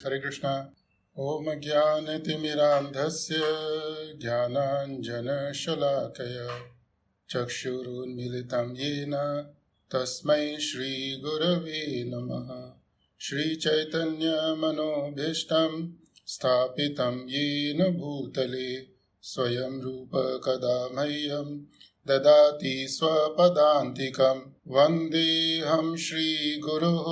हरे कृष्णा। ओम ज्ञानतिमिरान्धस्य ज्ञानाञ्जनशलाकया चक्षुरुन्मीलितं येन तस्मै श्रीगुरवे नमः। श्रीचैतन्यमनोभीष्टं स्थापितं येन भूतले स्वयं रूप कदा मह्यं ददाति स्वपदान्तिकं। वन्देऽहं श्रीगुरोः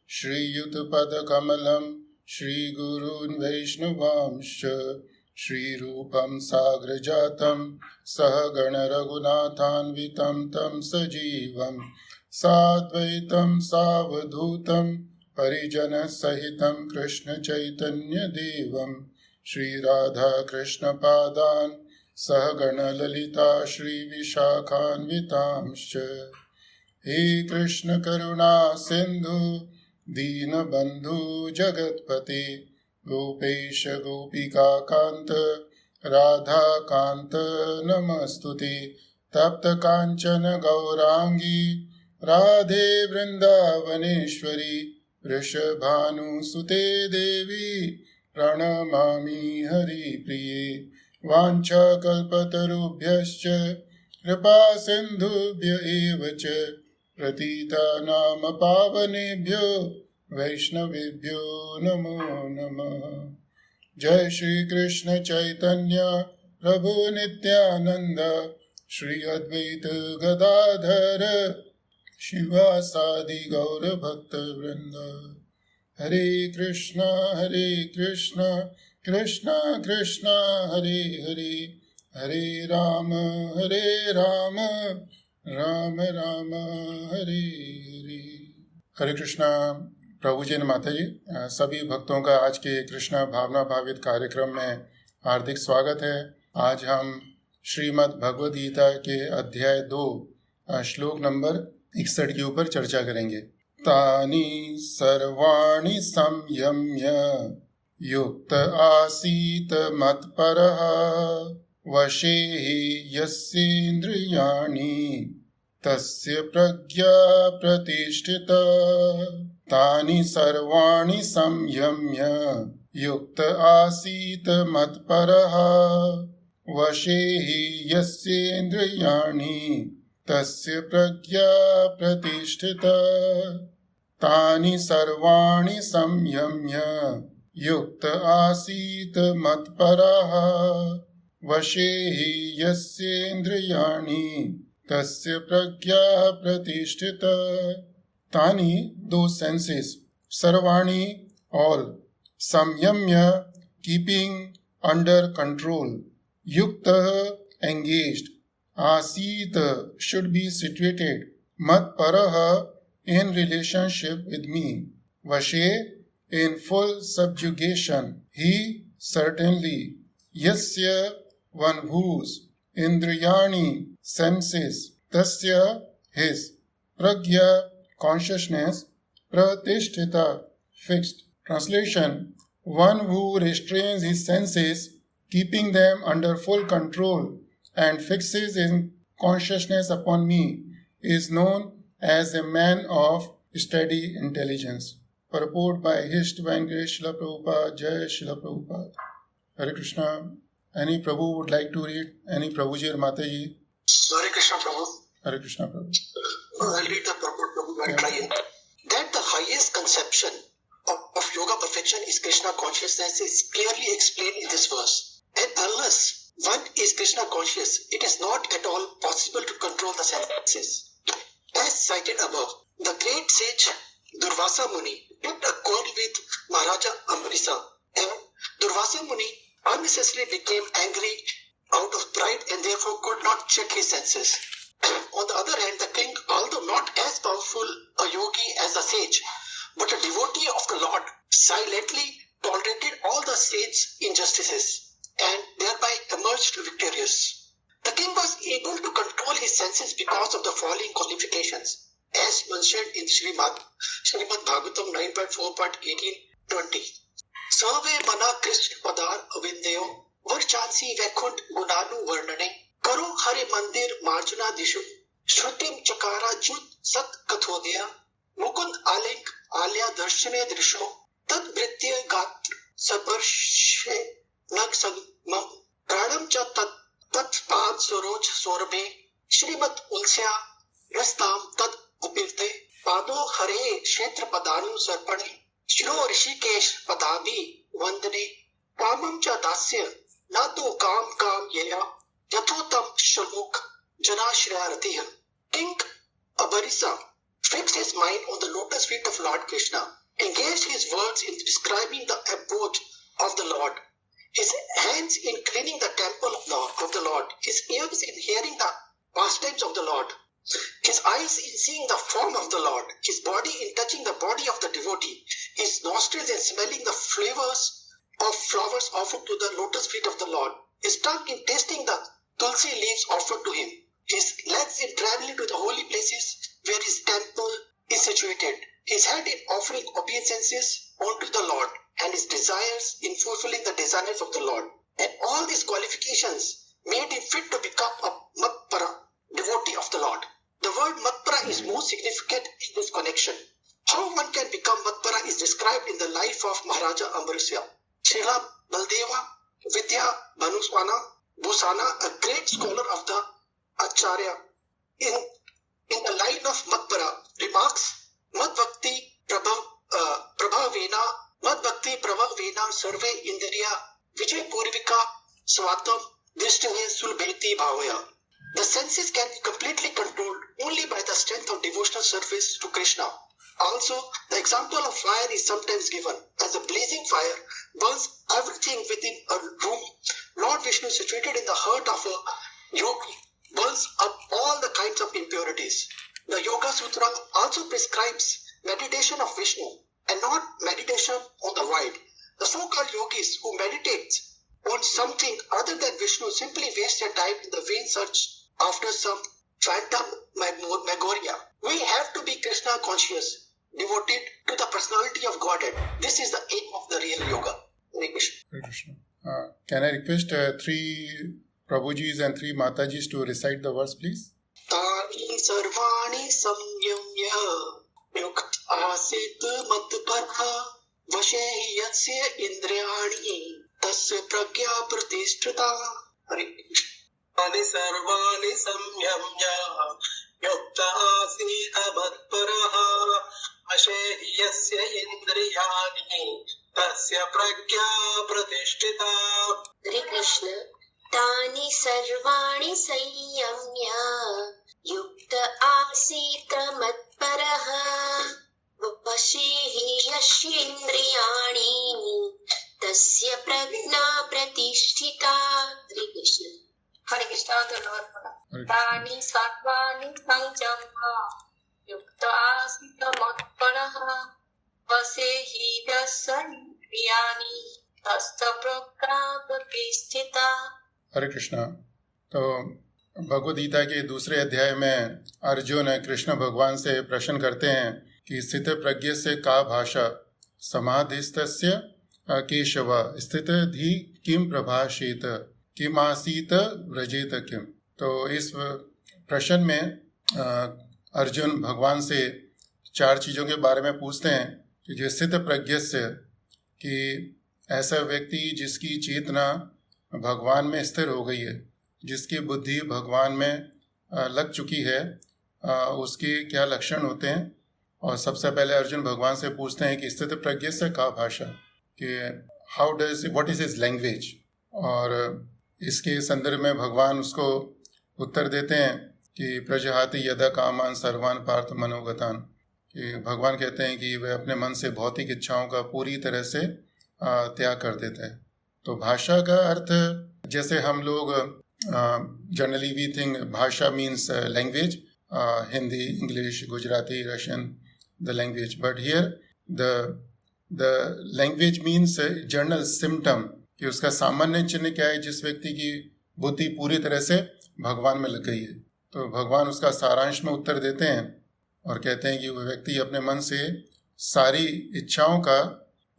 श्रीयुतपदकमलं श्रीगुरून् वैष्णवांश्च श्रीरूपं साग्रजातं सहगण रघुनाथान्वितं तं सजीवं साद्वैतं सावधूतं परिजनसहितं कृष्णचैतन्यदेवं श्रीराधाकृष्णपादान् सहगण ललिता श्रीविशाखान्वितांश्च। हे कृष्ण करुणा सिन्धु दीनबन्धु जगत्पते गोपेश गोपिका कान्त राधाकान्त नमस्तुते। तप्त काञ्चन गौरांगी राधे वृन्दावनेश्वरी वृषभानुसुते देवी प्रणमामि हरिप्रिये। वाञ्छाकल्पतरुभ्यश्च कृपा सिन्धुभ्य एव च प्रतीतानां पावनेभ्यो वैष्णवेभ्यो नमो नमः। जय श्री कृष्ण चैतन्य प्रभु नित्यानंद श्री अद्वैत गदाधर शिवासादि गौर भक्त वृंद। हरे कृष्णा कृष्णा कृष्णा हरे हरे, हरे राम राम राम हरे हरे। हरे कृष्णा। प्रभु जी ने माता जी सभी भक्तों का आज के कृष्णा भावना भावित कार्यक्रम में हार्दिक स्वागत है। आज हम श्रीमद् भगवद गीता के अध्याय 2 श्लोक नंबर 61 के ऊपर चर्चा करेंगे। तानि सर्वाणि संयम्य युक्त आसीत मत्परः वशे हि यस्येन्द्रियाणि तस्य प्रज्ञा प्रतिष्ठिता। तानि सर्वाणि संयम्य युक्त आसीत मत्परः वशे हि यस्येन्द्रियाणि तस्य प्रज्ञा प्रतिष्ठिता। तानि सर्वाणि संयम्य युक्त आसीत मत्परः वशे हि यस्येन्द्रियाणि तस्य प्रज्ञा प्रतिष्ठिता। तानि दो senses, सर्वाणि all, संयम्य keeping under control, युक्त engaged, आसीत should be situated, मत्परः in relationship with me, वशे in full subjugation, he certainly, यस्य one whose, इंद्रियाणि senses, tasya his, pragya consciousness, pratisthita fixed. Translation: one who restrains his senses, keeping them under full control and fixes his consciousness upon me, is known as a man of steady intelligence. Purport by His Divine Grace Srila Prabhupada. Jai Srila Prabhupada. Hare Krishna. Any Prabhu would like to read? Any Prabhuji or Mataji? Hare Krishna Prabhu. Hare Krishna Prabhu. I'll read the purport Prabhu by trying. That the highest conception of yoga perfection is Krishna consciousness is clearly explained in this verse. And unless one is Krishna conscious, it is not at all possible to control the senses. As cited above, the great sage Durvasa Muni took a quarrel with Maharaja Amrisa, and Durvasa Muni unnecessarily became angry out of pride and therefore could not check his senses. On the other hand, the king, although not as powerful a yogi as the sage, but a devotee of the Lord, silently tolerated all the sage's injustices and thereby emerged victorious. The king was able to control his senses because of the following qualifications, as mentioned in Srimad Bhagavatam 9.4.18-20. Sarve mana Krishna padar avindeyo varchansi vaikunth gunanu varnane करो हरि मंदिर मार्जना दिशु श्रुतिम चकारा जुत सत कथोदया मुकुंद आलिंग आल्या दर्शने दृशो तद्वृत्य गात्र सपर्शे नग संगमम प्राणम च तत्पाद सरोज सौरभे श्रीमद उल्स्या रस्ताम तद उपीर्ते पादो हरे क्षेत्र पदानु सर्पणे शिरो ऋषिकेश पदाभि वंदने कामम च दास्य न तो काम काम येया यथोतम श्रमुख जनाश्रयारतिः King Abarisa fixed his mind on the lotus feet of Lord Krishna, engaged his words in describing the abode of the Lord, his hands in cleaning the temple of the Lord, his ears in hearing the pastimes of the Lord, his eyes in seeing the form of the Lord, his body in touching the body of the devotee, his nostrils in smelling the flavors of flowers offered to the lotus feet of the Lord, his tongue in tasting the tulsi leaves offered to him, his legs in traveling to the holy places where his temple is situated, his head in offering obeisances unto the Lord, and his desires in fulfilling the desires of the Lord. And all these qualifications made him fit to become a Matpara, devotee of the Lord. The word Matpara is most significant in this connection. How one can become Matpara is described in the life of Maharaja Ambarisya. Srila Baldeva Vidya Bhanuswana Bhusana, a great scholar of the Acharya, in the line of Matpara, remarks, Madbhakti Prabhavena Sarve Indriya Vijay Purvika Swatam Drishtihe Sulbheti Bhavaya. The senses can be completely controlled only by the strength of devotional service to Krishna. Also, the example of fire is sometimes given. As a blazing fire burns everything within a room, Lord Vishnu, situated in the heart of a yogi, burns up all the kinds of impurities. The Yoga Sutra also prescribes meditation of Vishnu and not meditation on the void. The so-called yogis who meditate on something other than Vishnu simply waste their time in the vain search after some phantasmagoria. We have to be Krishna conscious, devoted to the personality of Godhead. This is the aim of the real yoga. Hare Krishna. Hare Krishna. Can I request 3 Prabhujis and 3 Matajis to recite the verse, please? Tani sarvani samyamya yukt asit matparha vashe yasya indriyani tasya pragya pratishthrita. Hare Krishna. Tani sarvani samyamya yukta asita matparaha vashe yasya indriyani tasya pragya pratishtita. Hare Krishna. तानि सर्वाणि संयम्य युक्त आसीत मत्परः वशे हि यस्येन्द्रियाणि तस्य प्रज्ञा प्रतिष्ठिता. हरे कृष्ण. हरे कृष्ण. तानि सर्वाणि संयम्य युक्त आसीत मत्परः वशे हि यस्येन्द्रियाणि तस्य प्रज्ञा प्रतिष्ठिता. हरे कृष्णा. तो भगवद गीता के दूसरे अध्याय में अर्जुन कृष्ण भगवान से प्रश्न करते हैं कि स्थित प्रज्ञ से का भाषा समाधिस्तस्य केशव स्थित धी किम प्रभाषेत किम आसीत व्रजेत किम. तो इस प्रश्न में अर्जुन भगवान से 4 चीज़ों के बारे में पूछते हैं कि जो स्थित प्रज्ञ से, कि ऐसा व्यक्ति जिसकी चेतना भगवान में स्थिर हो गई है, जिसकी बुद्धि भगवान में लग चुकी है, उसके क्या लक्षण होते हैं. और सबसे पहले अर्जुन भगवान से पूछते हैं कि स्थित प्रज्ञ से का भाषा, कि व्हाट इज हिज लैंग्वेज. और इसके संदर्भ में भगवान उसको उत्तर देते हैं कि प्रजहाति यदा कामान सर्वान पार्थ मनोगतान. कि भगवान कहते हैं कि वह अपने मन से भौतिक इच्छाओं का पूरी तरह से त्याग कर देता है. तो भाषा का अर्थ, जैसे हम लोग जनरली वी थिंक भाषा means language, Hindi, English, Gujarati, Russian, the language. But here the language means general symptom, कि उसका सामान्य चिन्ह क्या है, जिस व्यक्ति की बुद्धि पूरी तरह से भगवान में लग गई है. तो भगवान उसका सारांश में उत्तर देते हैं और कहते हैं कि वह व्यक्ति अपने मन से सारी इच्छाओं का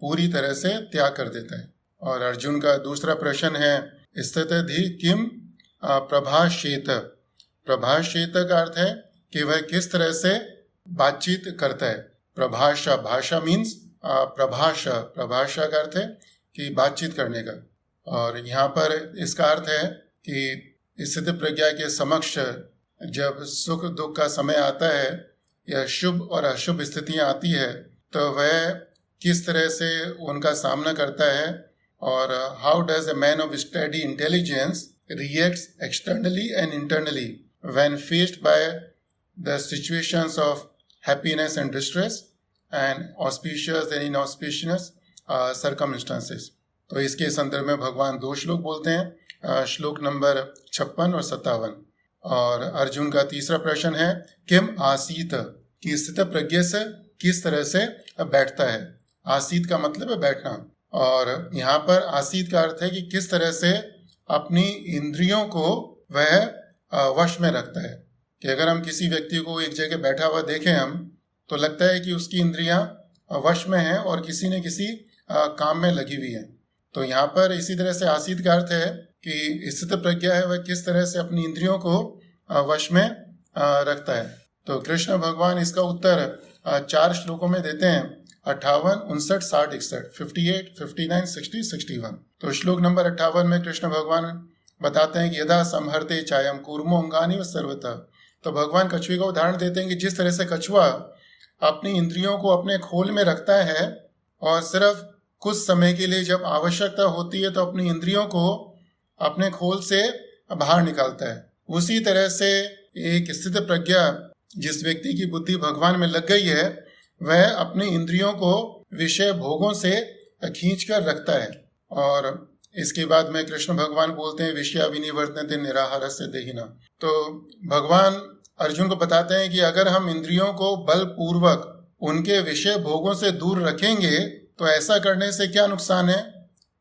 पूरी तरह से त्याग कर देता है. और अर्जुन का दूसरा प्रश्न है स्थित धी किम प्रभाषेत. प्रभाषेत का अर्थ है कि वह किस तरह से बातचीत करता है. प्रभाषा, भाषा मीन्स प्रभाषा का अर्थ है कि बातचीत करने का, और यहाँ पर इसका अर्थ है कि स्थित प्रज्ञा के समक्ष जब सुख दुख का समय आता है या शुभ और अशुभ स्थितियाँ आती है तो वह किस तरह से उनका सामना करता है, और how does a man of study intelligence reacts externally and internally when faced by the situations of happiness and distress and auspicious and inauspicious circumstances. तो इसके संदर्भ में भगवान 2 श्लोक बोलते हैं, श्लोक नंबर 56 और 57। और अर्जुन का तीसरा प्रश्न है किम आसीत, कि स्थित प्रज्ञ से किस तरह से बैठता है। आसीत का मतलब है बैठना, और यहाँ पर आसीत का अर्थ है कि किस तरह से अपनी इंद्रियों को वह वश में रखता है। कि अगर हम किसी व्यक्ति को एक जगह बैठा हुआ देखें हम, तो लगता है कि उसकी इंद्रियां वश में हैं और किसी न किसी काम में लगी हुई हैं। तो यहाँ पर इसी तरह से आसीत का अर्थ है कि स्थित प्रज्ञा है वह किस तरह से अपनी इंद्रियों को वश में रखता है। तो कृष्ण भगवान इसका उत्तर 4 श्लोकों में देते हैं, 58, 59, 60, 61, 58, 59, 60, 61। तो श्लोक नंबर 58 में कृष्ण भगवान बताते हैं कि यदा संहरते चायम कूर्मो अंगानि व सर्वतः। तो भगवान कछुए का उदाहरण देते हैं कि जिस तरह से कछुआ अपनी इंद्रियों को अपने खोल में रखता है और सिर्फ कुछ समय के लिए जब आवश्यकता होती है तो अपनी इंद्रियों को अपने खोल से बाहर निकालता है, उसी तरह से एक स्थित प्रज्ञा जिस व्यक्ति की बुद्धि भगवान में लग गई है वह अपनी इंद्रियों को विषय भोगों से खींच कर रखता है। और इसके बाद में कृष्ण भगवान बोलते हैं विषया विनिवर्तन्ते निराहारस्य देहिना। तो भगवान अर्जुन को बताते हैं कि अगर हम इंद्रियों को बलपूर्वक उनके विषय भोगों से दूर रखेंगे तो ऐसा करने से क्या नुकसान है।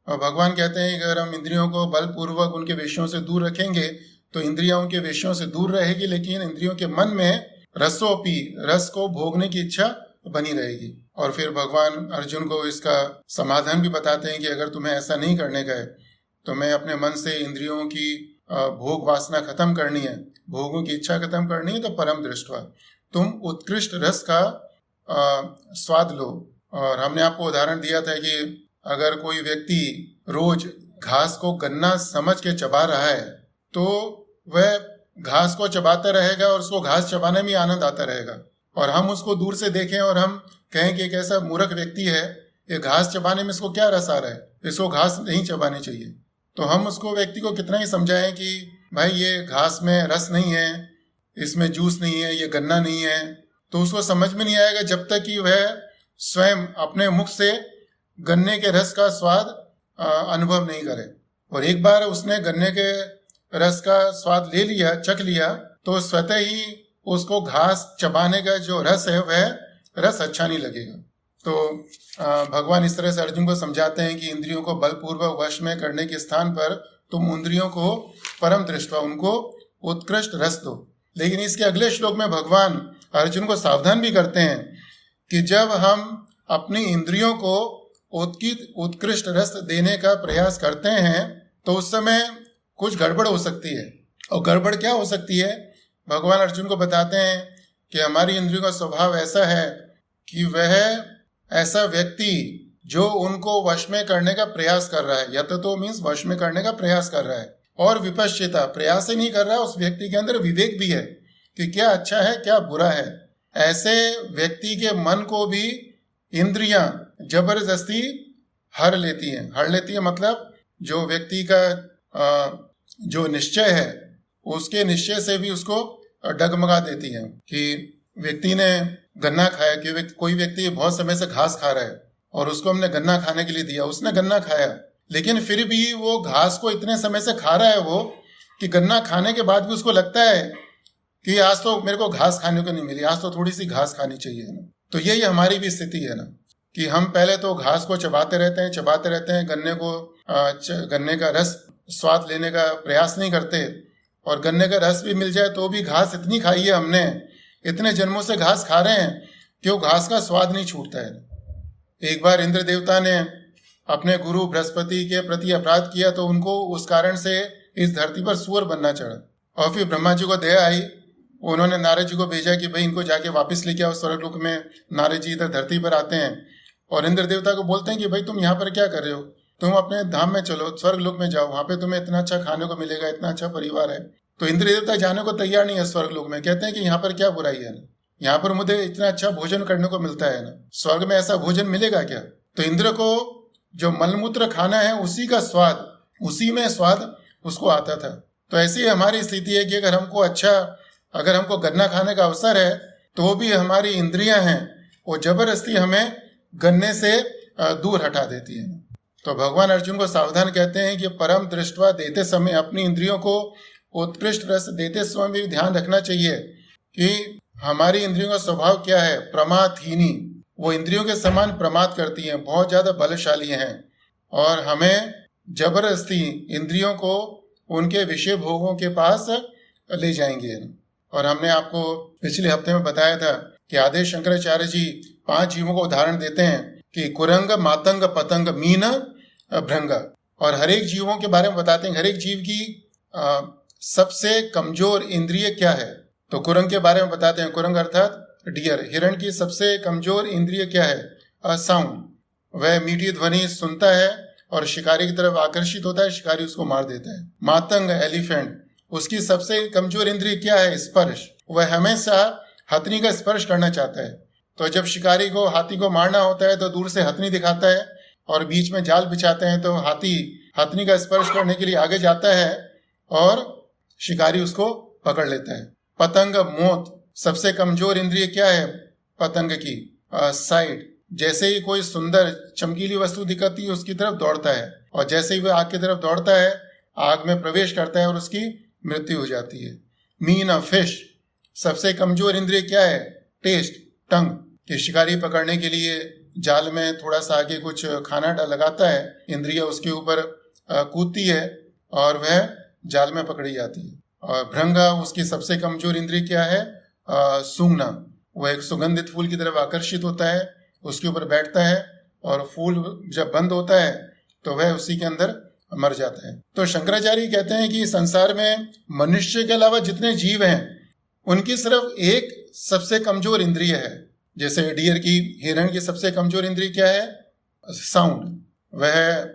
और भगवान कहते हैं कि अगर हम इंद्रियों को बलपूर्वक उनके विषयों से दूर रखेंगे तो इंद्रियां उनके विषयों से दूर रहेगी, लेकिन इंद्रियों के मन में रसोपी, रस को भोगने की इच्छा बनी रहेगी। और फिर भगवान अर्जुन को इसका समाधान भी बताते हैं कि अगर तुम्हें ऐसा नहीं करने का है, तुम्हें अपने मन से इंद्रियों की भोग वासना खत्म करनी है, भोगों की इच्छा खत्म करनी है, तो परम दृष्टवा तुम उत्कृष्ट रस का स्वाद लो। और हमने आपको उदाहरण दिया था कि अगर कोई व्यक्ति रोज घास को गन्ना समझ के चबा रहा है तो वह घास को चबाता रहेगा और उसको घास चबाने में आनंद आता रहेगा। और हम उसको दूर से देखें और हम कहें कि एक ऐसा मूर्ख व्यक्ति है, ये घास चबाने में इसको क्या रस आ रहा है, इसको घास नहीं चबानी चाहिए। तो हम उसको व्यक्ति को कितना ही समझाएं कि भाई ये घास में रस नहीं है, इसमें जूस नहीं है, ये गन्ना नहीं है, तो उसको समझ में नहीं आएगा जब तक कि वह स्वयं अपने मुख से गन्ने के रस का स्वाद अनुभव नहीं करे। और एक बार उसने गन्ने के रस का स्वाद ले लिया, चख लिया, तो स्वतः ही उसको घास चबाने का जो रस है वह रस अच्छा नहीं लगेगा। तो भगवान इस तरह से अर्जुन को समझाते हैं कि इंद्रियों को बलपूर्वक वश में करने के स्थान पर तुम इंद्रियों को परम दृष्टवा, उनको उत्कृष्ट रस दो। लेकिन इसके अगले श्लोक में भगवान अर्जुन को सावधान भी करते हैं कि जब हम अपनी इंद्रियों को उत्कृष्ट रस देने का प्रयास करते हैं तो उस समय कुछ गड़बड़ हो सकती है। और गड़बड़ क्या हो सकती है, भगवान अर्जुन को बताते हैं कि हमारी इंद्रियों का स्वभाव ऐसा है कि वह ऐसा व्यक्ति जो उनको वश में करने का प्रयास कर रहा है, यततो मीन्स वश में करने का प्रयास कर रहा है, और विपश्चिता, प्रयास ही नहीं कर रहा, उस व्यक्ति के अंदर विवेक भी है कि क्या अच्छा है क्या बुरा है। ऐसे व्यक्ति के मन को भी इंद्रियां जबरदस्ती हर लेती हैं मतलब जो व्यक्ति का जो निश्चय है उसके निश्चय से भी उसको डगमगा देती है। कि व्यक्ति ने गन्ना खाया, कि कोई व्यक्ति बहुत समय से घास खा रहा है और उसको हमने गन्ना खाने के लिए दिया, उसने गन्ना खाया, लेकिन फिर भी वो घास को इतने समय से खा रहा है वो कि गन्ना खाने के बाद भी उसको लगता है कि आज तो मेरे को घास खाने को नहीं मिली, आज तो थोड़ी सी घास खानी चाहिए ना। तो यही हमारी भी स्थिति है ना कि हम पहले तो घास को चबाते रहते हैं, गन्ने का रस स्वाद लेने का प्रयास नहीं करते, और गन्ने का रस भी मिल जाए तो भी घास इतनी खाई है हमने, इतने जन्मों से घास खा रहे हैं कि वो घास का स्वाद नहीं छूटता है। एक बार इंद्र देवता ने अपने गुरु बृहस्पति के प्रति अपराध किया तो उनको उस कारण से इस धरती पर सूअर बनना चढ़ा। और फिर ब्रह्मा जी को दया आई, उन्होंने नारद जी को भेजा कि भाई इनको जाके वापस लेके आओ स्वर्गलोक में। नारद जी इधर धरती पर आते हैं और इंद्र देवता को बोलते हैं कि भाई तुम यहाँ पर क्या कर रहे हो, तुम अपने धाम में चलो, स्वर्ग लोक में जाओ, वहां पे तुम्हें इतना अच्छा खाने को मिलेगा, इतना अच्छा परिवार है। तो इंद्र देवता जाने को तैयार नहीं है स्वर्ग लोक में, कहते हैं कि यहाँ पर क्या बुराई है ना, यहाँ पर मुझे इतना अच्छा भोजन करने को मिलता है ना, स्वर्ग में ऐसा भोजन मिलेगा क्या। तो इंद्र को जो मलमूत्र खाना है उसी का स्वाद, उसी में स्वाद उसको आता था। तो ऐसी हमारी स्थिति है कि अगर हमको गन्ना खाने का अवसर है तो भी हमारी इंद्रियां हैं वो जबरदस्ती हमें गन्ने से दूर हटा देती है। तो भगवान अर्जुन को सावधान कहते हैं कि परम दृष्टवा देते समय, अपनी इंद्रियों को उत्कृष्ट रस देते समय भी ध्यान रखना चाहिए कि हमारी इंद्रियों का स्वभाव क्या है, प्रमादहीनी, वो इंद्रियों के समान प्रमाद करती हैं, बहुत ज्यादा बलशाली हैं और हमें जबरदस्ती इंद्रियों को उनके विषय भोगों के पास ले जाएंगे। और हमने आपको पिछले हफ्ते में बताया था कि आदेश शंकराचार्य जी 5 जीवों को उदाहरण देते हैं कि कुरंग, मातंग, पतंग, मीन, भृंग, और हर एक जीवों के बारे में बताते हैं हर एक जीव की सबसे कमजोर इंद्रिय क्या है। तो कुरंग के बारे में बताते हैं, कुरंग अर्थात डियर। हिरण की सबसे कमजोर इंद्रिय क्या है, साउंड, वह मीठी ध्वनि सुनता है और शिकारी की तरफ आकर्षित होता है, शिकारी उसको मार देता है। मातंग एलिफेंट, उसकी सबसे कमजोर इंद्रिय क्या है, स्पर्श, वह हमेशा हथनी का स्पर्श करना चाहता है। तो जब शिकारी को हाथी को मारना होता है तो दूर से हथनी दिखाता है और बीच में जाल बिछाते हैं, तो हाथी हथनी का स्पर्श करने के लिए आगे जाता है और शिकारी उसको पकड़ लेता है। पतंग, मोत, सबसे कमजोर इंद्रिय क्या है पतंग की, साइड, जैसे ही कोई सुंदर चमकीली वस्तु दिखती है उसकी तरफ दौड़ता है और जैसे ही वह आग की तरफ दौड़ता है आग में प्रवेश करता है और उसकी मृत्यु हो जाती है। मीन, फिश, सबसे कमजोर इंद्रिय क्या है, टेस्ट, टंग, कि शिकारी पकड़ने के लिए जाल में थोड़ा सा आगे कुछ खाना लगाता है, इंद्रिय उसके ऊपर कूदती है और वह जाल में पकड़ी जाती है। और भृंगा, उसकी सबसे कमजोर इंद्रिय क्या है, सूंघना, वह एक सुगंधित फूल की तरफ आकर्षित होता है, उसके ऊपर बैठता है और फूल जब बंद होता है तो वह उसी के अंदर मर जाता है। तो शंकराचार्य कहते हैं कि संसार में मनुष्य के अलावा जितने जीव हैं उनकी सिर्फ एक सबसे कमजोर इंद्रिय है। जैसे डियर की, हिरण की सबसे कमजोर इंद्रिय क्या है, साउंड, वह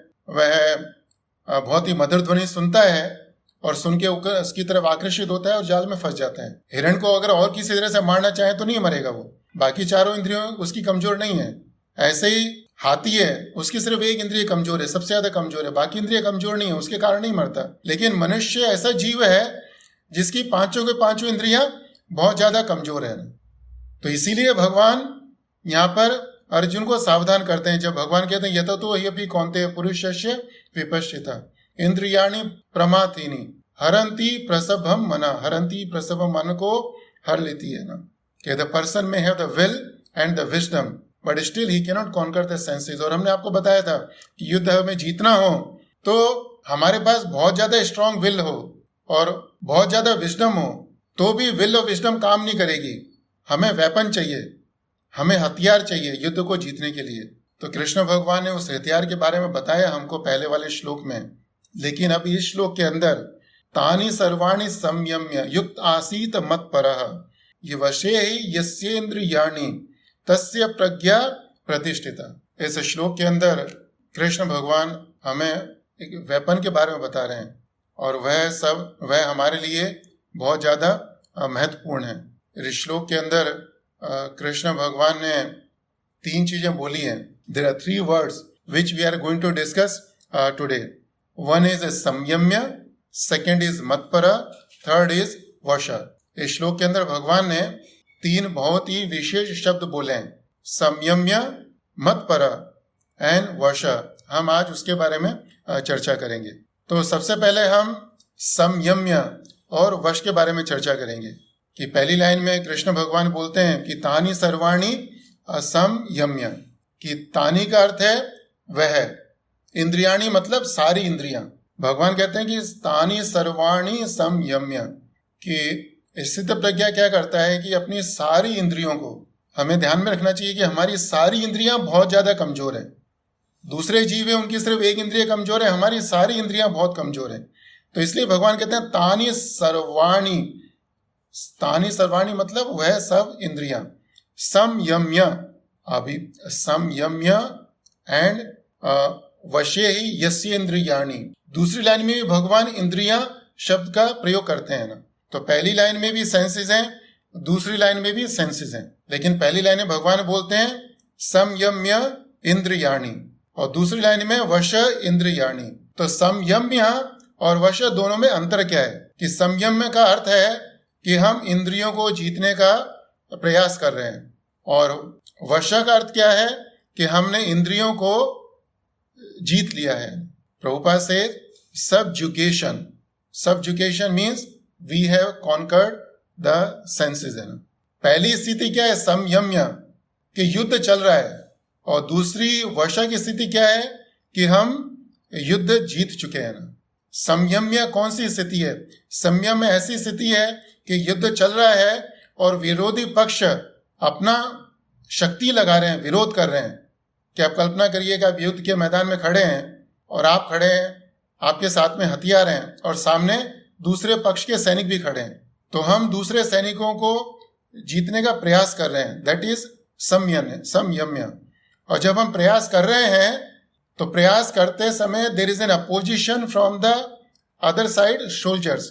बहुत ही मधुर ध्वनि सुनता है और सुन के उसकी तरफ आकर्षित होता है और जाल में फंस जाता है। हिरण को अगर और किसी तरह से मारना चाहे तो नहीं मरेगा वो, बाकी चारों इंद्रियों उसकी कमजोर नहीं है। ऐसे ही हाथी है, उसकी सिर्फ एक इंद्रिय कमजोर है, सबसे ज्यादा कमजोर है, बाकी इंद्रिय कमजोर नहीं है, उसके कारण नहीं मरता। लेकिन मनुष्य ऐसा जीव है जिसकी पांचों के पांचों इंद्रियां बहुत ज्यादा कमजोर है। तो इसीलिए भगवान यहाँ पर अर्जुन को सावधान करते हैं। जब भगवान कहते हैं यत तो ही अपनी कौनते पुरुषस्य विपश्चिता इंद्रियाणि प्रमाथीनि हरंती प्रसभम मना, हरंती प्रसभम मन को हर लेती है ना, कि द पर्सन में have the will and the wisdom but still he cannot conquer the senses. और हमने आपको बताया था कि युद्ध में जीतना हो तो हमारे पास बहुत ज्यादा स्ट्रांग विल हो और बहुत ज्यादा विजडम हो, तो भी विल और विजडम काम नहीं करेगी। हमें वेपन चाहिए, हमें हथियार चाहिए युद्ध को जीतने के लिए। तो कृष्ण भगवान ने उस हथियार के बारे में बताया हमको पहले वाले श्लोक में। लेकिन अब इस श्लोक के अंदर तानि सर्वाणि संयम्य युक्त आसीत मत्परः ये वशे ही यस्येन्द्रियाणि तस्य प्रज्ञा प्रतिष्ठिता। इस श्लोक के अंदर कृष्ण भगवान हमें एक वेपन के बारे में बता रहे हैं और वह हमारे लिए बहुत ज्यादा महत्वपूर्ण है। इस श्लोक के अंदर कृष्ण भगवान ने 3 चीजें बोली हैं। There are 3 words which we are going to discuss today. One is संयम्य, सेकेंड इज मत्परा, थर्ड इज वश। इस श्लोक के अंदर भगवान ने 3 बहुत ही विशेष शब्द बोले हैं, संयम्य, मत्परा एंड वश। हम आज उसके बारे में चर्चा करेंगे। तो सबसे पहले हम संयम्य और वश के बारे में चर्चा करेंगे कि पहली लाइन में कृष्ण भगवान बोलते हैं कि तानि सर्वाणि असंयम्य, कि तानि का अर्थ है वह, इंद्रियाणी मतलब सारी इंद्रियां। भगवान कहते हैं कि तानि सर्वाणि संयम्य, कि स्थित प्रज्ञा क्या करता है कि अपनी सारी इंद्रियों को हमें ध्यान में रखना चाहिए कि हमारी सारी इंद्रियां बहुत ज्यादा कमजोर है। दूसरे जीव है उनकी सिर्फ एक इंद्रिय कमजोर है, हमारी सारी इंद्रियां बहुत कमजोर है। तो इसलिए भगवान कहते हैं तानि सर्वाणि, तानि सर्वाणि मतलब वह सब इंद्रियां, संयम्य अभी संयम्य एंड वशे ही यस्येन्द्रियाणि, दूसरी लाइन में भी भगवान इंद्रियां शब्द का प्रयोग करते हैं ना। तो पहली लाइन में भी सेंसेस हैं, दूसरी लाइन में भी सेंसेस हैं, लेकिन पहली लाइन में भगवान बोलते हैं संयम्य इंद्रियाणि और दूसरी लाइन में वश इंद्रियाणि। तो संयम्य और वश दोनों में अंतर क्या है कि संयम्य का अर्थ है कि हम इंद्रियों को जीतने का प्रयास कर रहे हैं, और वश का अर्थ क्या है कि हमने इंद्रियों को जीत लिया है। प्रभुपाद से subjugation, subjugation means we have conquered the senses है ना। पहली स्थिति क्या है संयम्य कि युद्ध चल रहा है, और दूसरी वश की स्थिति क्या है कि हम युद्ध जीत चुके हैं ना। संयम्य कौन सी स्थिति है? संयम में ऐसी स्थिति है कि युद्ध चल रहा है और विरोधी पक्ष अपना शक्ति लगा रहे हैं, विरोध कर रहे हैं। कि आप कल्पना करिए कि आप युद्ध के मैदान में खड़े हैं और आप खड़े हैं, आपके साथ में हथियार हैं और सामने दूसरे पक्ष के सैनिक भी खड़े हैं, तो हम दूसरे सैनिकों को जीतने का प्रयास कर रहे हैं, दैट इज संयम्य। और जब हम प्रयास कर रहे हैं तो प्रयास करते समय there is an opposition from the other side soldiers,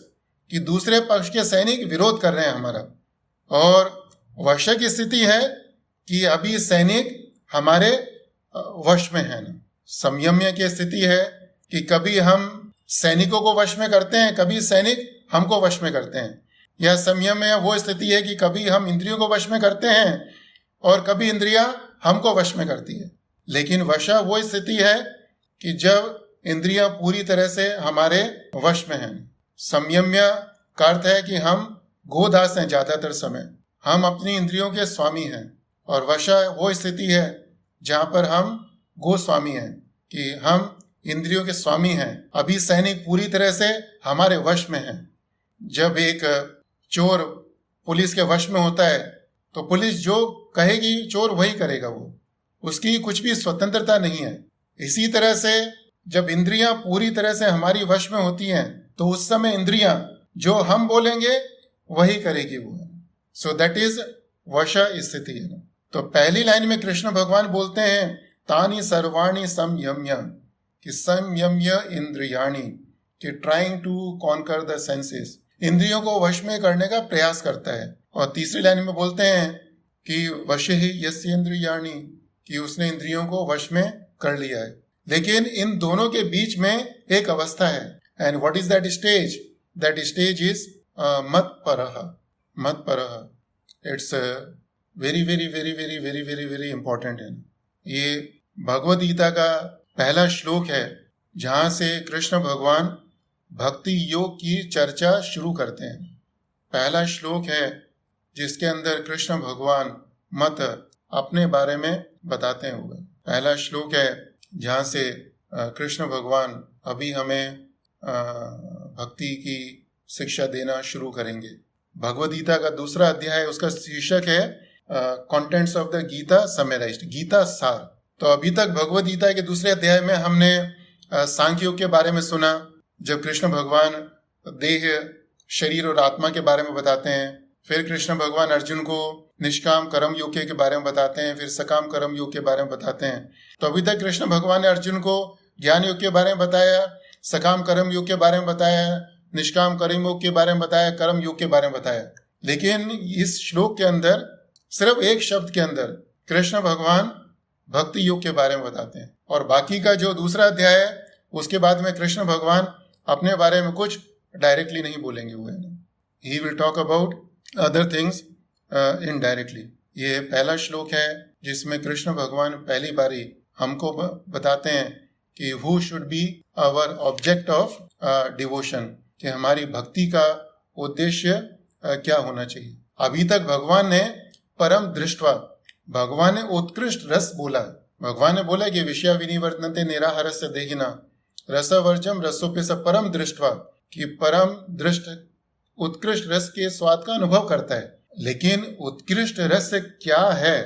कि दूसरे पक्ष के सैनिक विरोध कर रहे हैं हमारा। और वश की स्थिति है कि अभी सैनिक हमारे वश में है ना। संयम्य की स्थिति है कि कभी हम सैनिकों को वश में करते हैं, कभी सैनिक हमको वश में करते हैं। यह संयम में वो स्थिति है कि कभी हम इंद्रियों को वश में करते हैं और कभी इंद्रियां हमको वश में करती है। लेकिन वशा वो स्थिति है कि जब इंद्रियां पूरी तरह से हमारे वश में हैं। संयम्य का अर्थ है कि हम गोदास हैं, ज्यादातर समय हम अपनी इंद्रियों के स्वामी हैं, और वशा वो स्थिति है जहां पर हम गोस्वामी हैं, कि हम इंद्रियों के स्वामी हैं। अभी सैनिक पूरी तरह से हमारे वश में हैं। जब एक चोर पुलिस के वश में होता है तो पुलिस जो कहेगी चोर वही करेगा, वो उसकी कुछ भी स्वतंत्रता नहीं है। इसी तरह से जब इंद्रियां पूरी तरह से हमारी वश में होती हैं तो उस समय इंद्रियां जो हम बोलेंगे वही करेगी वो। सो दैट इज वश स्थिति है। तो पहली लाइन में कृष्ण भगवान बोलते हैं तानि सर्वाणि संयम्य, कि संयम्य इंद्रियाणि, कि trying to conquer the senses, इंद्रियों को वश में करने का प्रयास करता है। और तीसरी लाइन में बोलते हैं कि वश ही यस्य इंद्रियाणि, कि उसने इंद्रियों को वश में कर लिया है। लेकिन इन दोनों के बीच में एक अवस्था है, and what is that stage? That stage is मत्परः। मत्परः it's very very very very very very very important है। ये भगवद गीता का पहला श्लोक है जहां से कृष्ण भगवान भक्ति योग की चर्चा शुरू करते हैं। पहला श्लोक है जिसके अंदर कृष्ण भगवान मत अपने बारे में बताते हैं। पहला श्लोक है जहां से कृष्ण भगवान अभी हमें भक्ति की शिक्षा देना शुरू करेंगे। भगवद गीता का दूसरा अध्याय, उसका शीर्षक है contents of the Gita summarised, Gita सार। तो अभी तक भगवद गीता के दूसरे अध्याय में हमने सांख्य योग के बारे में सुना, जब कृष्ण भगवान देह, शरीर और आत्मा के बारे में बताते हैं। फिर कृष्ण भगवान अर्जुन को निष्काम कर्म योग के बारे में बताते हैं, फिर सकाम कर्म योग के बारे में बताते हैं। तो अभी तक कृष्ण भगवान ने अर्जुन को ज्ञान योग के बारे में बताया, सकाम कर्म योग के बारे में बताया, निष्काम कर्म योग के बारे में बताया, कर्म योग के बारे में बताया। लेकिन इस श्लोक के अंदर सिर्फ एक शब्द के अंदर कृष्ण भगवान भक्ति योग के बारे में बताते हैं, और बाकी का जो दूसरा अध्याय है उसके बाद में कृष्ण भगवान अपने बारे में कुछ डायरेक्टली नहीं बोलेंगे हुए। He will talk about other things indirectly. ये पहला श्लोक है जिसमें कृष्ण भगवान पहली बारी हमको बताते हैं कि who should be our object of devotion, कि हमारी भक्ति का उद्देश्य क्या होना चाहिए। अभी तक भगवान ने परम दृष्टवा, भगवान ने उत्कृष्ट रस बोला। भगवान ने बोला कि विषया विनिवर्तन्ते निराहारस्य देहिना रसवर्जम रसोपेस परम दृष्टवा, कि परम दृष्ट उत्कृष्ट रस के स्वाद का अनुभव करता है। लेकिन उत्कृष्ट रस क्या है,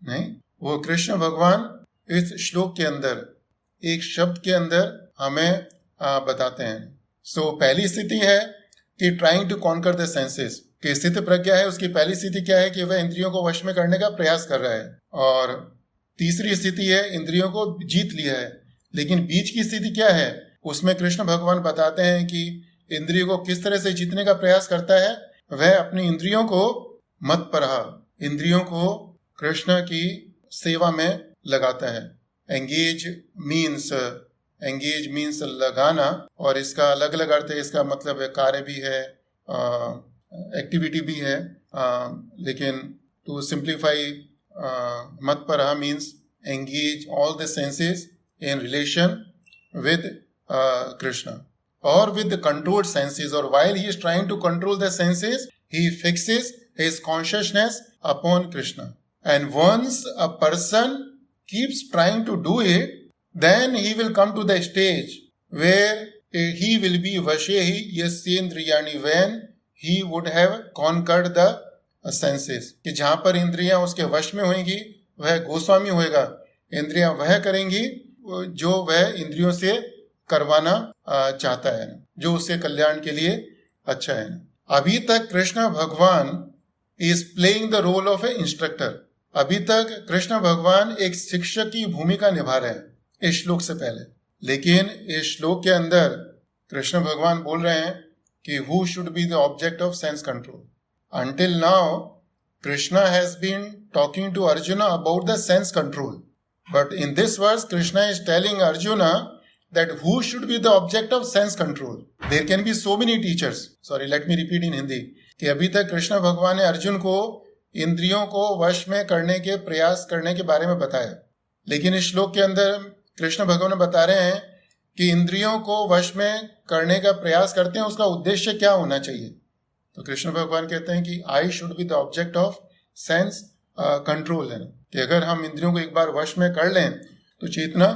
नहीं, वो कृष्ण भगवान इस श्लोक के अंदर एक शब्द के अंदर हमें बताते हैं। सो पहली स्थिति है कि trying to conquer the senses, कि स्थित प्रज्ञा है, उसकी पहली स्थिति क्या है कि वह इंद्रियों को वश में करने का प्रयास कर रहा है। और तीसरी स्थिति है इंद्रियों को जीत लिया है, लेकिन बीच की स्थिति क्या है, उसमें कृष्ण भगवान बताते हैं कि इंद्रियों को किस तरह से जीतने का प्रयास करता है। वह अपनी इंद्रियों को मत परहा, इंद्रियों को कृष्ण की सेवा में लगाता है। एंगेज मीन्स लगाना, और इसका अलग अलग अर्थ है। इसका मतलब है कार्य भी है, एक्टिविटी भी है, लेकिन टू सिंप्लीफाई मत परहा means engage all the senses in relation with Krishna or with the controlled senses, or while he is trying to control the senses, he fixes his consciousness upon Krishna. And once a person keeps trying to do it, then he will come to the stage where he will be vashehi yasyendriyani, when he would have conquered the senses, कि जहां पर इंद्रियां उसके वश में होंगी वह गोस्वामी होएगा। इंद्रियां वह करेंगी जो वह इंद्रियों से करवाना चाहता है, जो उसके कल्याण के लिए अच्छा है। अभी तक कृष्ण भगवान is playing the role of a instructor. अभी तक कृष्ण भगवान एक शिक्षक की भूमिका निभा रहे हैं इस श्लोक से पहले, लेकिन इस श्लोक के अंदर कृष्ण भगवान बोल रहे हैं कि who should be the object of sense control. Until now, Krishna has been talking to Arjuna about the sense control. But in this verse, Krishna is telling Arjuna that who should be the object of sense control. There can be so many teachers. Sorry, let me repeat in Hindi. कि अभी तक कृष्ण भगवान ने अर्जुन को इंद्रियों को वश में करने के प्रयास करने के बारे में बताया, लेकिन इस श्लोक के अंदर कृष्ण भगवान बता रहे हैं कि इंद्रियों को वश में करने का प्रयास करते हैं, उसका उद्देश्य क्या होना चाहिए। तो कृष्ण भगवान कहते हैं कि I should be the object of sense control, है कि अगर हम इंद्रियों को एक बार वश में कर लें तो चेतना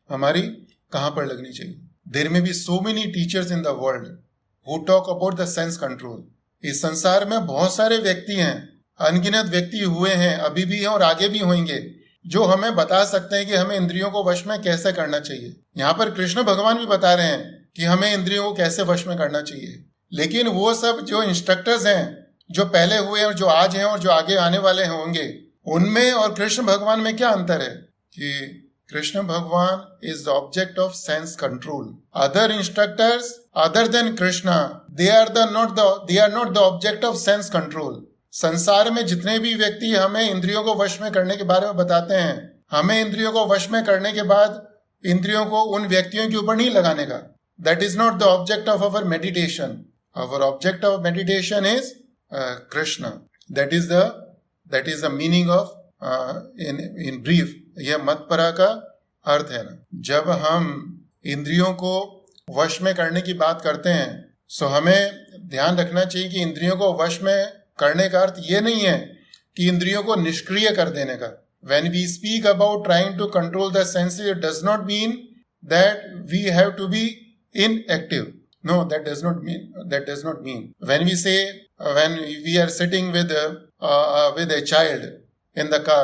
हमारी कहाँ पर लगनी चाहिए। There may be so many teachers in the world who talk about the sense control. इस संसार में बहुत सारे व्यक्ति हैं, अनगिनत व्यक्ति हुए हैं, अभी भी हैं और आगे भी होंगे, जो हमें बता सकते हैं कि हमें इंद्रियों को वश में कैसे करना चाहिए। यहाँ पर कृष्ण भगवान भी बता रहे हैं कि हमें इंद्रियों को कैसे वश में करना चाहिए, लेकिन वो सब जो इंस्ट्रक्टर्स हैं, जो पहले हुए हैं और जो आज हैं और जो आगे आने वाले होंगे, उनमें और कृष्ण भगवान में क्या अंतर है कि कृष्ण भगवान is the object of sense control. Other instructors other than Krishna they are not the object of sense control. संसार में जितने भी व्यक्ति हमें इंद्रियों को वश में करने के बारे में बताते हैं, हमें इंद्रियों को वश में करने के बाद इंद्रियों को उन व्यक्तियों के ऊपर नहीं लगाने का। That is not the object of our meditation. Our object of meditation is Krishna. That is the meaning of in brief. यह मत परा का अर्थ है ना। जब हम इंद्रियों को वश में करने की बात करते हैं, सो हमें ध्यान रखना चाहिए कि इंद्रियों को वश में करने का अर्थ ये नहीं है कि इंद्रियों को निष्क्रिय कर देने का। When we speak about trying to control the senses, it does not mean that we have to be inactive. No, that does not mean. When we say, when we are sitting with a child in the car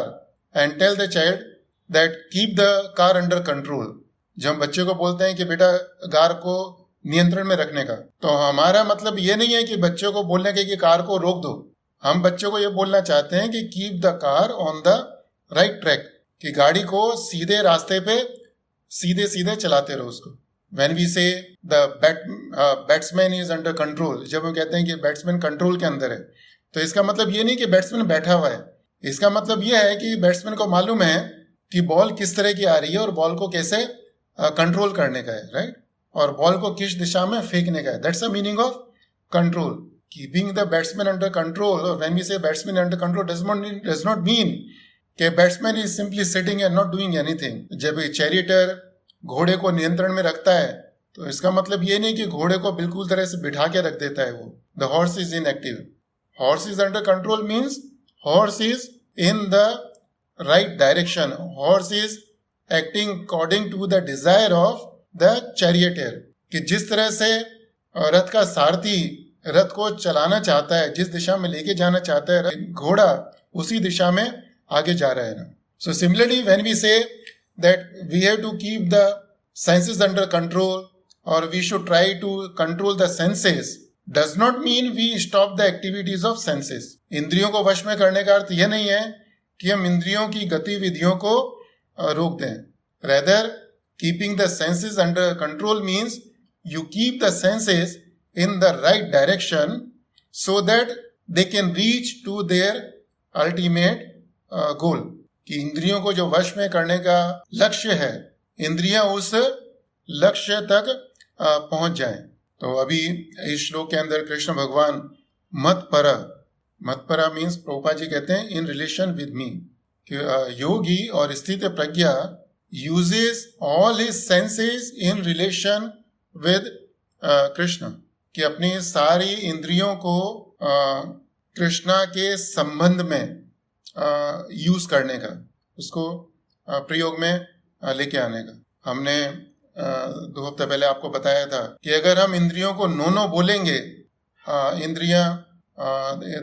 and tell the child that keep the car under control, जब हम बच्चे को बोलते हैं कि बेटा car को नियंत्रण में रखने का, तो हमारा मतलब ये नहीं है कि बच्चों को बोलने के कि कार को रोक दो। हम बच्चों को ये बोलना चाहते हैं कि keep the car on the right track, कि गाड़ी को सीधे रास्ते पे सीधे सीधे चलाते रहो उसको। When we say the batsman is under control, जब हम कहते हैं कि बैट्समैन कंट्रोल के अंदर है, तो इसका मतलब ये नहीं कि बैट्समैन बैठा हुआ है। इसका मतलब ये है कि बैट्समैन को मालूम है कि बॉल किस तरह की आ रही है और बॉल को कैसे कंट्रोल करने का है, राइट, और बॉल को किस दिशा में फेंकने का है। That's the meaning of control, keeping the batsman under control. और when we say batsman under control does not mean कि batsman is simply sitting and not doing anything. जब चैरियटर घोड़े को नियंत्रण में रखता है, तो इसका मतलब ये नहीं कि घोड़े को बिल्कुल तरह से बिठा के रख देता है वो। The horse is inactive. Horse is under control means horse is in the right direction. Horse is acting according to the desire of the charioteer, कि जिस तरह से रथ का सारथी रथ को चलाना चाहता है, जिस दिशा में लेके जाना चाहता है घोड़ा, उसी दिशा में आगे जा रहा है ना। सो सिमिलरली व्हेन वी से that we have to keep the senses under control, or we should try to control the senses, does not mean we stop the activities of senses. इंद्रियों को वश में करने का अर्थ यह नहीं है कि हम इंद्रियों की गतिविधियों को रोक दें. Rather keeping the senses under control means you keep the senses in the right direction so that they can reach to their ultimate goal. कि इंद्रियों को जो वश में करने का लक्ष्य है, इंद्रियां उस लक्ष्य तक पहुंच जाएं. तो अभी इस श्लोक के अंदर कृष्ण भगवान मत्परा मीन्स प्रभुपाद जी कहते हैं इन रिलेशन विद मी, योगी और स्थित प्रज्ञा uses all his senses in relation with Krishna, कि अपनी सारी इंद्रियों को कृष्णा के संबंध में यूज करने का, उसको प्रयोग में लेके आने का. हमने 2 हफ्ते पहले आपको बताया था कि अगर हम इंद्रियों को नो बोलेंगे, इंद्रियां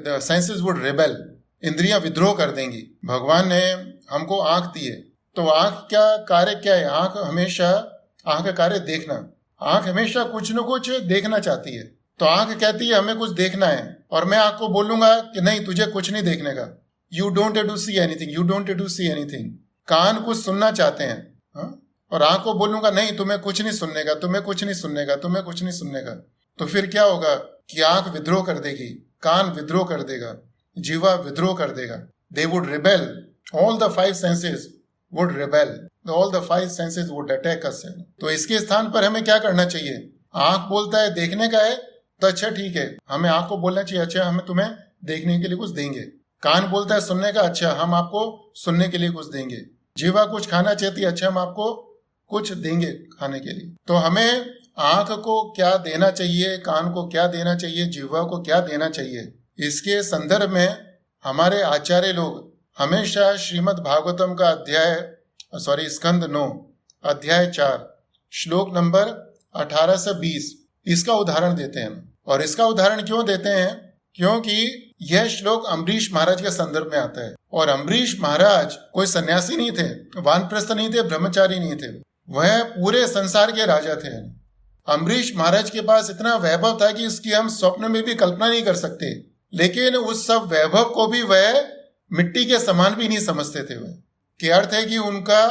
द सेंसेस वुड रेबेल, इंद्रियां विद्रोह कर देंगी. भगवान ने हमको आंख दी है, तो आंख का कार्य क्या है? आंख का कार्य देखना. आंख हमेशा कुछ न कुछ देखना चाहती है. तो आंख कहती है हमें कुछ देखना है, और मैं आंख को बोलूंगा कि नहीं, तुझे कुछ नहीं देखने का. You don't have to see anything. You don't have to see anything. कान कुछ सुनना चाहते हैं, और आंख को बोलूंगा नहीं, तुम्हें कुछ नहीं सुनने का, तुम्हें कुछ नहीं सुनने का, तुम्हें कुछ नहीं सुनने का. तो फिर क्या होगा कि आंख विद्रोह कर देगी, कान विद्रोह कर देगा, जीवा विद्रोह कर देगा. They would rebel. All the 5 senses would rebel. All the 5 senses would attack us. तो इसके स्थान पर हमें क्या करना चाहिए? आंख बोलता है देखने का है, तो अच्छा ठीक है, हमें आंख को बोलना चाहिए अच्छा हम तुम्हें देखने के लिए कुछ देंगे. कान बोलता है सुनने का, अच्छा हम आपको सुनने के लिए कुछ देंगे. जीवा कुछ खाना चाहती है, अच्छा हम आपको कुछ देंगे खाने के लिए. तो हमें आंख को क्या देना चाहिए, कान को क्या देना चाहिए, जीवा को क्या देना चाहिए, इसके संदर्भ में हमारे आचार्य लोग हमेशा श्रीमद् भागवतम का स्कंद 9 अध्याय 4 श्लोक नंबर 18 से 20 इसका उदाहरण देते हैं. और इसका उदाहरण क्यों देते हैं? क्योंकि यह श्लोक अम्बरीश महाराज के संदर्भ में आता है. और अम्बरीश महाराज कोई सन्यासी नहीं थे, वानप्रस्थ नहीं थे, ब्रह्मचारी नहीं थे, वह पूरे संसार के राजा थे. अम्बरीश महाराज के पास इतना वैभव था कि इसकी हम स्वप्न में भी कल्पना नहीं कर सकते. लेकिन उस सब वैभव को भी वह मिट्टी के समान भी नहीं समझते थे. वह के अर्थ है कि उनका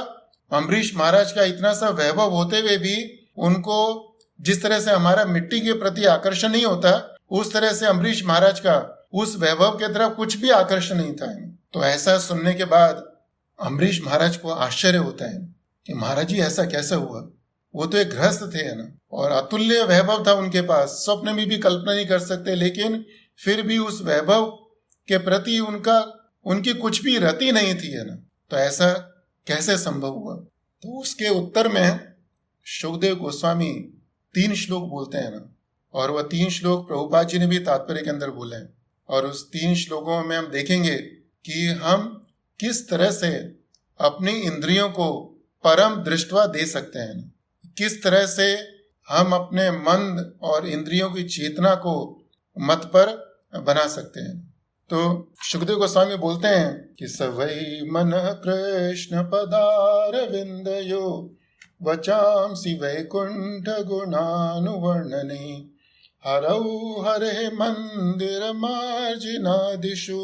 अम्बरीश महाराज का इतना सा वैभव होते हुए भी उनको जिस तरह से हमारा मिट्टी के प्रति आकर्षण नहीं होता, उस तरह से अम्बरीश महाराज का उस वैभव के तरफ कुछ भी आकर्षण नहीं था. तो ऐसा सुनने के बाद अम्बरीश महाराज को आश्चर्य होता है कि महाराज जी ऐसा कैसे हुआ? वो तो एक गृहस्थ थे ना, और अतुल्य वैभव था उनके पास, स्वप्न में भी कल्पना नहीं कर सकते, लेकिन फिर भी उस वैभव के प्रति उनकी कुछ भी रति नहीं थी, है ना. तो ऐसा कैसे संभव हुआ? तो उसके उत्तर में शुकदेव गोस्वामी 3 श्लोक बोलते हैं ना, और वह 3 श्लोक प्रभुपाद जी ने भी तात्पर्य के अंदर बोले हैं. और उस 3 श्लोकों में हम देखेंगे कि हम किस तरह से अपनी इंद्रियों को परम दृष्टवा दे सकते हैं, किस तरह से हम अपने मन और इंद्रियों की चेतना को मत पर बना सकते हैं. तो शुकदेव गोस्वामी बोलते हैं कि सवै मन कृष्ण पदार विंदयो वचांसि वैकुंठ गुणानुवर्णने हरौ हरे मंदिर मार्जिनादिषु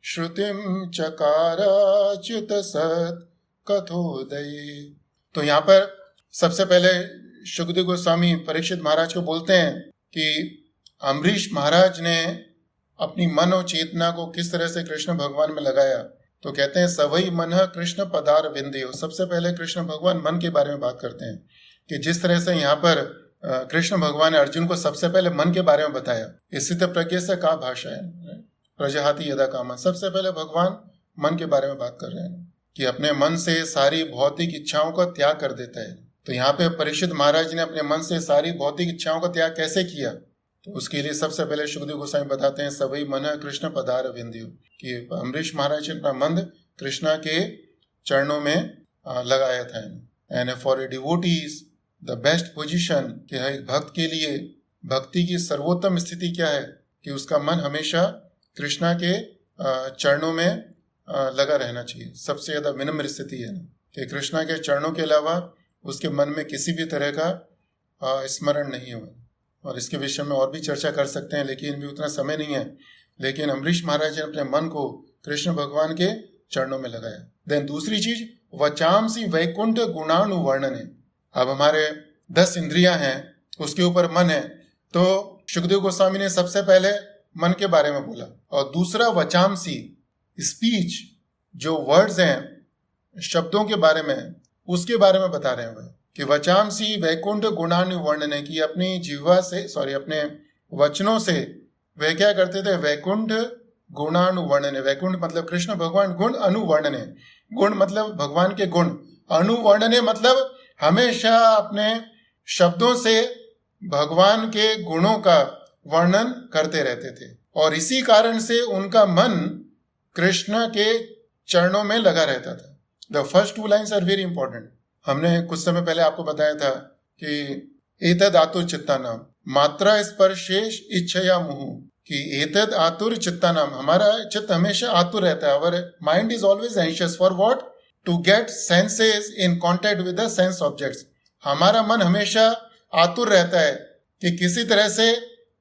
श्रुतिम चकाराच्युत सत कथोदय. तो यहाँ पर सबसे पहले शुकदेव गोस्वामी परीक्षित महाराज को बोलते हैं कि अम्बरीश महाराज ने अपनी मन और चेतना को किस तरह से कृष्ण भगवान में लगाया. तो कहते हैं सवई मन कृष्ण पदार विंदयो. सबसे पहले कृष्ण भगवान मन के बारे में बात करते हैं कि जिस तरह से यहाँ पर कृष्ण भगवान ने अर्जुन को सबसे पहले मन के बारे में बताया. स्थित प्रज्ञ से का भाषा है प्रजाहाति यदा कामा. सबसे पहले भगवान मन के बारे में बात कर रहे हैं कि अपने मन से सारी भौतिक इच्छाओं का त्याग कर देता है. तो यहाँ पे परीक्षित महाराज ने अपने मन से सारी भौतिक इच्छाओं का त्याग कैसे किया? तो उसके लिए सबसे पहले शुकदेव गोस्वामी बताते हैं सवई मन कृष्ण पदार विंदयो, कि अम्बरीश महाराज ने अपना मन कृष्णा के चरणों में लगाया था. And for a devotees the best position, कि एक भक्त के लिए भक्ति की सर्वोत्तम स्थिति क्या है कि उसका मन हमेशा कृष्णा के चरणों में लगा रहना चाहिए. सबसे ज्यादा विनम्र स्थिति है कि कृष्णा के चरणों के अलावा उसके मन में किसी भी तरह का स्मरण नहीं हो. और इसके विषय में और भी चर्चा कर सकते हैं, लेकिन भी उतना समय नहीं है. लेकिन अम्बरीश महाराज ने अपने मन को कृष्ण भगवान के चरणों में लगाया. देन दूसरी चीज वचांसी वैकुंठ गुणानुवर्णने। अब हमारे 10 इंद्रियां हैं, उसके ऊपर मन है, तो शुकदेव गोस्वामी ने सबसे पहले मन के बारे में बोला, और दूसरा वचांसी स्पीच, जो वर्ड्स हैं शब्दों के बारे में, उसके बारे में बता रहे हैं कि वचांसी वैकुंठ गुणानुवर्णने, की अपनी जिह्वा से अपने वचनों से वे क्या करते थे, वैकुंठ गुणानुवर्णने। वैकुंठ मतलब कृष्ण भगवान, गुण अनुवर्णने, गुण मतलब भगवान के गुण, अनुवर्णने मतलब हमेशा अपने शब्दों से भगवान के गुणों का वर्णन करते रहते थे। और इसी कारण से उनका मन कृष्ण के चरणों में लगा रहता था। The first 2 lines are very important. हमने कुछ समय पहले आपको बताया था कि एतद आतुर चित्तानाम मात्रा स्पर्शेश इच्छया मुहु, कि एतद आतुर चित्तानाम, हमारा चित्त हमेशा आतुर रहता है। Our mind is always anxious for what, to get senses in contact with the sense objects. हमारा मन हमेशा आतुर रहता है कि किसी तरह से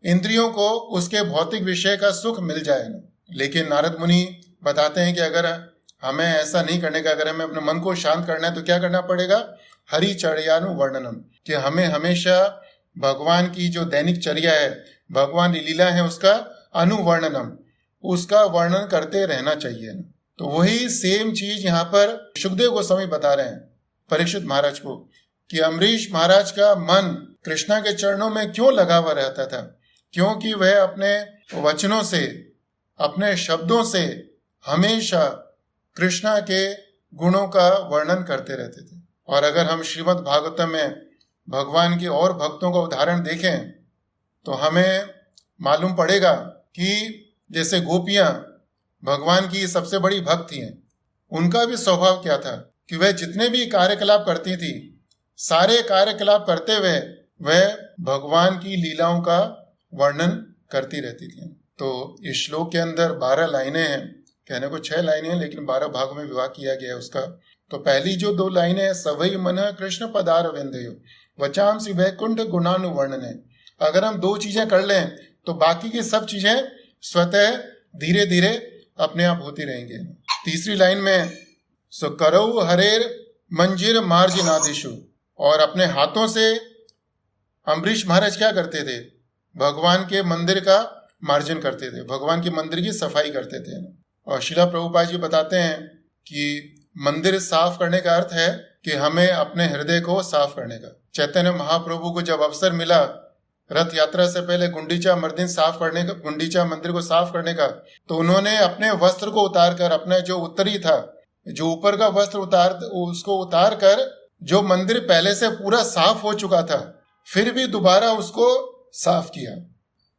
इंद्रियों को उसके भौतिक विषय का सुख मिल जाए। लेकिन नारद मुनि बताते हैं कि अगर हमें ऐसा नहीं करने का, अगर हमें अपने मन को शांत करना है तो क्या करना पड़ेगा, हरिचर्यानुवर्णनम, कि हमें हमेशा भगवान की जो दैनिक चर्या है, भगवान की लीला है, उसका अनुवर्णनम, उसका वर्णन करते रहना चाहिए। तो वही सेम चीज यहाँ पर शुकदेव गोस्वामी बता रहे हैं परीक्षित महाराज को, कि अम्बरीश महाराज का मन कृष्णा के चरणों में क्यों लगा हुआ रहता था, क्योंकि वह अपने वचनों से, अपने शब्दों से हमेशा कृष्णा के गुणों का वर्णन करते रहते थे। और अगर हम श्रीमद् भागवतम में भगवान के और भक्तों का उदाहरण देखें तो हमें मालूम पड़ेगा कि जैसे गोपियां भगवान की सबसे बड़ी भक्त थी, उनका भी स्वभाव क्या था कि वह जितने भी कार्यकलाप करती थी, सारे कार्यकलाप करते हुए वह भगवान की लीलाओं का वर्णन करती रहती थी। तो इस श्लोक के अंदर 12 लाइनें हैं, कहने को 6 लाइनें हैं लेकिन 12 भागों में विभाग किया गया है उसका। तो पहली जो 2 लाइनें हैं, सवई मन कृष्ण पदार विंदयो वचांसी वैकुंठ गुणानुवर्णने। अगर हम 2 चीजें कर लें तो बाकी की सब चीजें स्वतः धीरे धीरे अपने आप होती रहेंगे। तीसरी लाइन में सो करौ हरेर मंजिर मार्जिनादिशु, और अपने हाथों से अम्बरीश महाराज क्या करते थे, भगवान के मंदिर का मार्जन करते थे, भगवान के मंदिर की सफाई करते थे। और श्रीला प्रभुपाद जी बताते हैं कि मंदिर साफ करने का अर्थ है कि हमें अपने हृदय को साफ करने का। चैतन्य महाप्रभु को जब अवसर मिला रथ यात्रा से पहले गुंडीचा मंदिर साफ करने का, गुंडीचा मंदिर को साफ करने का, तो उन्होंने अपने वस्त्र को उतार कर, अपना जो उत्तरी था, जो ऊपर का वस्त्र उसको उतार कर, जो मंदिर पहले से पूरा साफ हो चुका था, फिर भी दोबारा उसको साफ किया।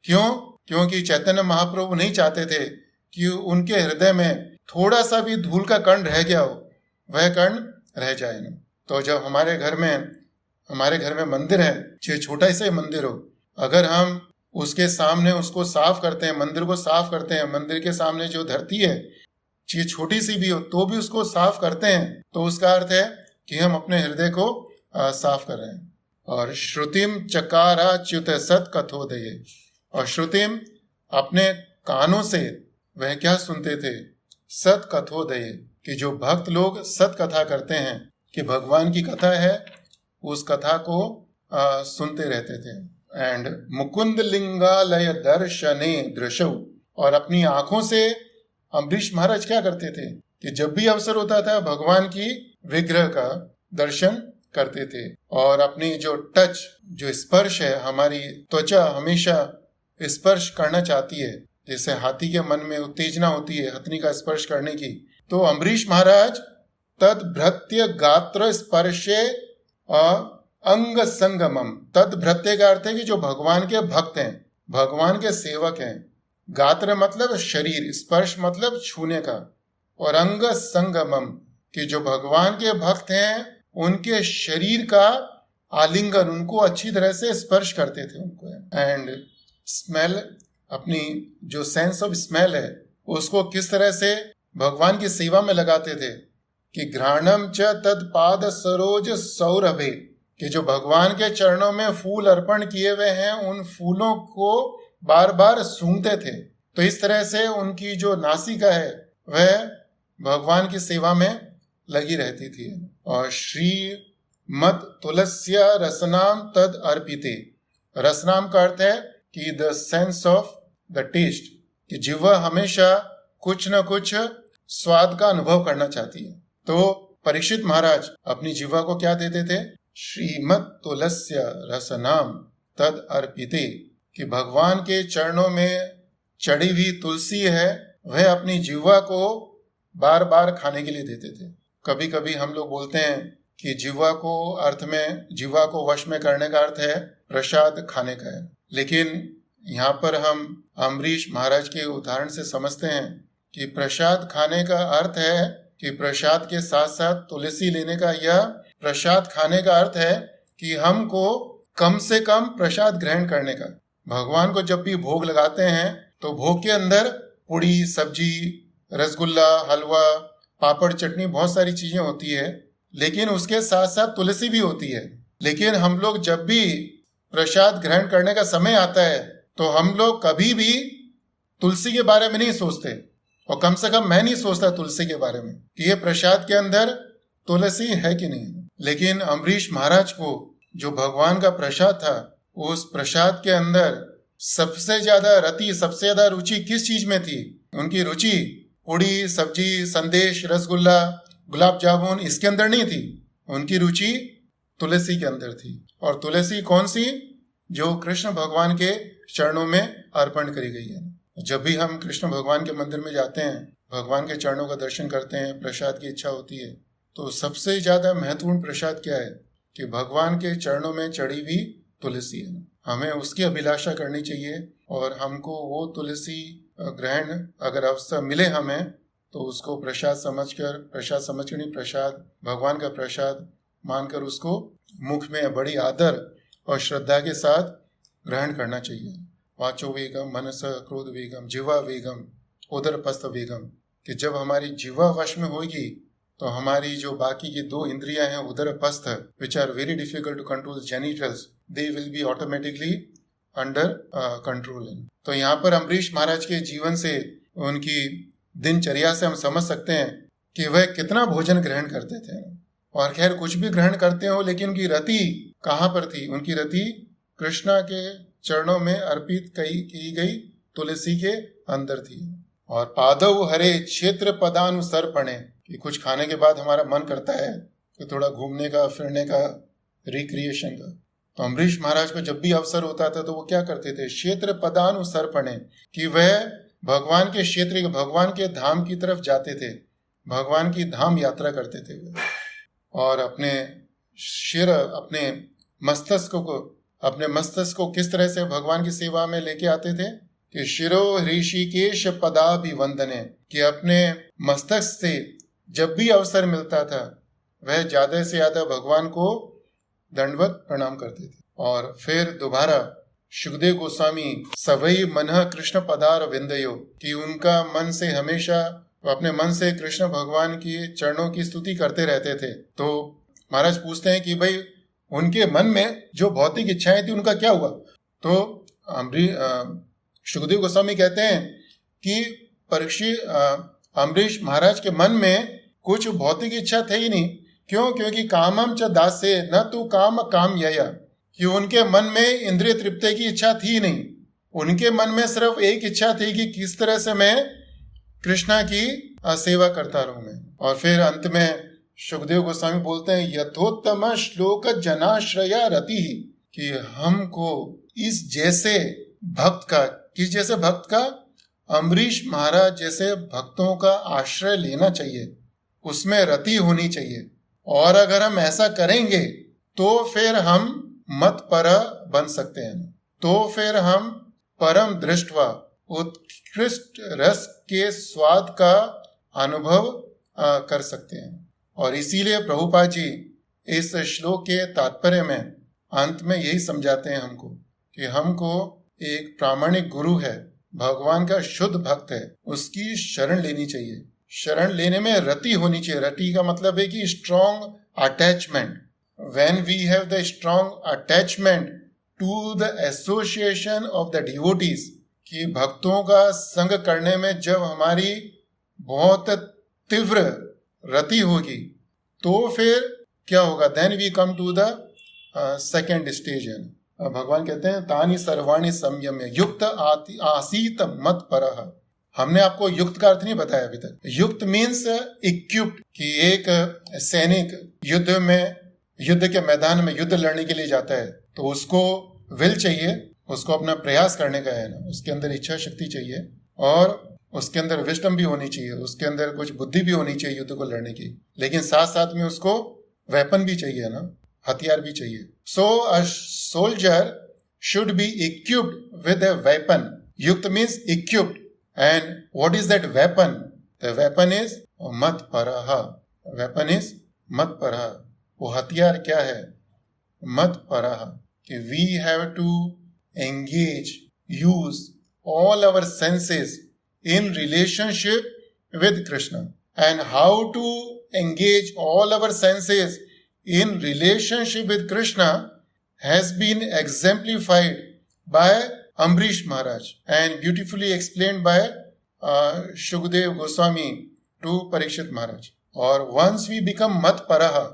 क्यों? क्योंकि चैतन्य महाप्रभु नहीं चाहते थे कि उनके हृदय में थोड़ा सा भी धूल का कण रह गया हो, वह कण रह जाए ना। तो जब हमारे घर में मंदिर है, चाहे छोटा सा मंदिर हो, अगर हम उसके सामने उसको साफ करते हैं, मंदिर को साफ करते हैं, मंदिर के सामने जो धरती है चाहे छोटी सी भी हो तो भी उसको साफ करते हैं, तो उसका अर्थ है कि हम अपने हृदय को साफ कर रहे हैं। और श्रुतिम चकाराच्युत सत कथोदये, और श्रुतिम अपने कानों से वह क्या सुनते थे, सत कथोदये, कि जो भक्त लोग सत कथा करते हैं, कि भगवान की कथा है, उस कथा को सुनते रहते थे। एंड मुकुंद लिंगालय दर्शने दृशौ, और अपनी आंखों से अम्बरीश महाराज क्या करते थे कि जब भी अवसर होता था भगवान की विग्रह का दर्शन करते थे। और अपनी जो टच, जो स्पर्श है, हमारी त्वचा हमेशा स्पर्श करना चाहती है, जैसे हाथी के मन में उत्तेजना होती है हथनी का स्पर्श करने की। तो अम्बरीश महाराज तद भृत्य गात्र स्पर्शे अंग संगमम, तद भृत्य का अर्थ है कि जो भगवान के भक्त हैं, भगवान के सेवक हैं। गात्र मतलब शरीर, स्पर्श मतलब छूने का, और अंग संगमम, कि जो भगवान के भक्त हैं उनके शरीर का आलिंगन, उनको अच्छी तरह से स्पर्श करते थे उनको। एंड स्मेल, अपनी जो सेंस ऑफ स्मेल है उसको किस तरह से भगवान की सेवा में लगाते थे कि घ्राणम च तद पाद सरोज सौरभे, कि जो भगवान के चरणों में फूल अर्पण किए हुए हैं उन फूलों को बार बार सूंघते थे। तो इस तरह से उनकी जो नासिका है वह भगवान की सेवा में लगी रहती थी। और श्रीमद तुलस्या रसनाम तद अर्पिते, रसनाम का अर्थ है कि the sense of the taste, कि जिह्वा हमेशा कुछ न कुछ स्वाद का अनुभव करना चाहती है। तो परीक्षित महाराज अपनी जिह्वा को क्या देते थे? श्रीमद तुलस्य रसनाम तद अर्पिते, कि भगवान के चरणों में चढ़ी हुई तुलसी है, वह अपनी जिह्वा को बार बार खाने के लिए देते थे। कभी कभी हम लोग बोलते हैं कि जिह्वा को अर्थ में, जिह्वा को वश में करने का अर्थ है प्रसाद खाने का है, लेकिन यहाँ पर हम अम्बरीश महाराज के उदाहरण से समझते हैं कि प्रसाद खाने का अर्थ है कि प्रसाद के साथ साथ तुलसी लेने का, यह प्रसाद खाने का अर्थ है कि हमको कम से कम प्रसाद ग्रहण करने का। भगवान को जब भी भोग लगाते हैं तो भोग के अंदर पूड़ी, सब्जी, रसगुल्ला, हलवा, पापड़, चटनी, बहुत सारी चीजें होती है, लेकिन उसके साथ साथ तुलसी भी होती है। लेकिन हम लोग जब भी प्रसाद ग्रहण करने का समय आता है तो हम लोग कभी भी तुलसी के बारे में नहीं सोचते, और कम से कम मैं नहीं सोचता तुलसी के बारे में कि ये प्रसाद के अंदर तुलसी है कि नहीं। लेकिन अम्बरीश महाराज को जो भगवान का प्रसाद था, उस प्रसाद के अंदर सबसे ज्यादा रति, सबसे ज्यादा रुचि किस चीज में थी? उनकी रुचि पूड़ी, सब्जी, संदेश, रसगुल्ला, गुलाब जामुन इसके अंदर नहीं थी, उनकी रुचि तुलसी के अंदर थी। और तुलसी कौन सी? जो कृष्ण भगवान के चरणों में अर्पण करी गई है। जब भी हम कृष्ण भगवान के मंदिर में जाते हैं, भगवान के चरणों का दर्शन करते हैं, प्रसाद की इच्छा होती है, तो सबसे ज्यादा महत्वपूर्ण प्रसाद क्या है? कि भगवान के चरणों में चढ़ी हुई तुलसी है। हमें उसकी अभिलाषा करनी चाहिए, और हमको वो तुलसी ग्रहण अगर अवसर मिले हमें, तो उसको प्रसाद समझकर नहीं, प्रसाद भगवान का प्रसाद मानकर उसको मुख में बड़ी आदर और श्रद्धा के साथ ग्रहण करना चाहिए। वाचो वेगम, मनस क्रोध वेगम, जिह्वा वेगम, उदरपस्थ वेगम, कि जब हमारी जिह्वा वश में होगी तो हमारी जो बाकी की दो इंद्रियां हैं, उदरपस्थ, which are very difficult to control, genitals, they will be automatically under control. तो यहाँ पर अम्बरीश महाराज के जीवन से, उनकी दिनचर्या से हम समझ सकते हैं कि वह कितना भोजन ग्रहण करते थे। और खैर कुछ भी ग्रहण करते हो, लेकिन उनकी रति कहाँ पर थी? उनकी रति कृष्णा के चरणों में अर्पित की गई तुलसी के अंदर थी। और पादव हरे क्षेत्र पदानुसर्पणे, कि कुछ खाने के बाद हमारा मन करता है कि थोड़ा घूमने का, फिरने का, रिक्रिएशन का। तो अम्बरीश महाराज को जब भी अवसर होता था तो वो क्या करते थे? क्षेत्र पदानुसर्पणे, कि वह भगवान के क्षेत्र, भगवान के धाम की तरफ जाते थे, भगवान की धाम यात्रा करते थे। और अपने शिर, अपने मस्तक को किस तरह से भगवान की सेवा में लेके आते थे? कि शिरो ऋषिकेश पदाभिवंदने, कि अपने मस्तक से जब भी अवसर मिलता था वह ज्यादा से ज्यादा भगवान को दंडवत प्रणाम करते थे। और फिर दोबारा सुखदेव गोस्वामी सवई मनः कृष्ण पदार विंदयो, कि उनका मन से हमेशा, अपने मन से कृष्ण भगवान की चरणों की स्तुति करते रहते थे। तो महाराज पूछते हैं कि भाई उनके मन में जो भौतिक इच्छाएं थी उनका क्या हुआ? तो सुखदेव गोस्वामी कहते हैं कि अम्बरीश महाराज के मन में कुछ भौतिक इच्छा थे ही नहीं। क्यों? क्योंकि कामम च दासे न तू काम यया, कि उनके मन में इंद्रिय तृप्ति की इच्छा थी नहीं। उनके मन में सिर्फ एक इच्छा थी कि किस तरह से मैं कृष्णा की सेवा करता रहूं मैं। और फिर अंत में सुखदेव गोस्वामी बोलते हैं यथोत्तम श्लोक जनाश्रया रति, कि हमको इस जैसे भक्त का, किस जैसे भक्त का? अम्बरीश महाराज जैसे भक्तों का आश्रय लेना चाहिए, उसमें रति होनी चाहिए। और अगर हम ऐसा करेंगे तो फिर हम मतपर बन सकते हैं, तो फिर हम परम दृष्टवा उत्कृष्ट रस के स्वाद का अनुभव कर सकते हैं। और इसीलिए प्रभुपाद जी इस श्लोक के तात्पर्य में अंत में यही समझाते हैं हमको कि हमको एक प्रामाणिक गुरु है, भगवान का शुद्ध भक्त है, उसकी शरण लेनी चाहिए। शरण लेने में रति होनी चाहिए। रति का मतलब है कि strong attachment. When we have the strong attachment to the association of the devotees, कि भक्तों का संग करने में जब हमारी बहुत तीव्र रति होगी, तो फिर क्या होगा? Then we come to the second stage है। भगवान कहते हैं तानि सर्वाणि संयम्य युक्त आसीत मत परः। हमने आपको युक्त का अर्थ नहीं बताया अभी तक। युक्त मीन्स इक्विप्ड, कि एक सैनिक युद्ध के मैदान में युद्ध लड़ने के लिए जाता है तो उसको विल चाहिए, उसको अपना प्रयास करने का है ना, उसके अंदर इच्छा शक्ति चाहिए और उसके अंदर विजडम भी होनी चाहिए, उसके अंदर कुछ बुद्धि भी होनी चाहिए युद्ध को लड़ने की, लेकिन साथ साथ में उसको वेपन भी चाहिए ना, हथियार भी चाहिए। So a soldier should be equipped with a weapon. युक्त means equipped, and what is that weapon? The weapon is मत परः। वेपन इज मत परः। वो हथियार क्या है? मत परः, कि we have to engage, use all our senses in relationship with Krishna. And how to engage all our senses in relationship with Krishna has been exemplified by Ambrish Maharaj and beautifully explained by Shukdev Goswami to Parikshit Maharaj. और once we become mat paraha,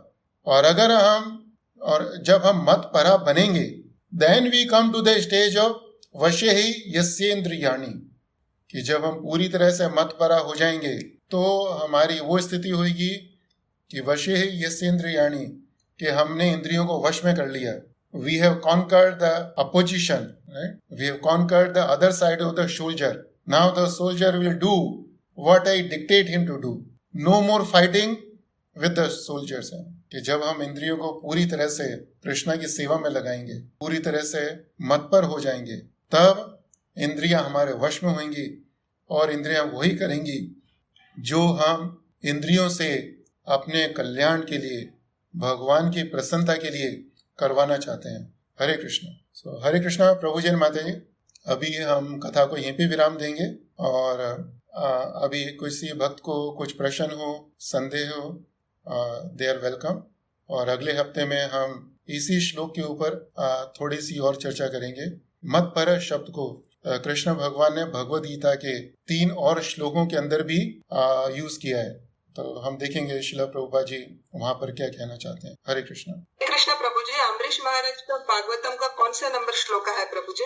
और जब हम मत परा बनेंगे, then we come to the stage of वशेहि यस्येन्द्रियाणि, कि जब हम पूरी तरह से मत परा हो जाएंगे तो हमारी वो स्थिति होगी कि वशेहि यस्येन्द्रियाणि, कि हमने इंद्रियों को वश में कर लिया। We have conquered the opposition, right? We have conquered the other side of the soldier. Now the soldier will do what I dictate him to do. No more fighting with the soldiers. कि जब हम इंद्रियों को पूरी तरह से कृष्णा की सेवा में लगाएंगे, पूरी तरह से मत पर हो जाएंगे, तब इंद्रियां हमारे वश में होंगी और इंद्रियां वही करेंगी जो हम इंद्रियों से अपने कल्याण के लिए, भगवान की प्रसन्नता के लिए करवाना चाहते हैं। हरे कृष्णा। हरे कृष्णा प्रभु जैन माता जी। अभी हम कथा को यहीं पे विराम देंगे और अभी किसी भक्त को कुछ प्रश्न हो, संदेह हो, दे आर वेलकम। और अगले हफ्ते में हम इसी श्लोक के ऊपर थोड़ी सी और चर्चा करेंगे। मत पर शब्द को कृष्ण भगवान ने भगवद गीता के 3 और श्लोकों के अंदर भी यूज किया है, तो हम देखेंगे श्रील प्रभुपाद जी वहां पर क्या कहना चाहते हैं। हरे कृष्ण। कृष्ण प्रभु जी, अम्बरीश महाराज का भागवतम का कौन सा नंबर श्लोक है प्रभु जी?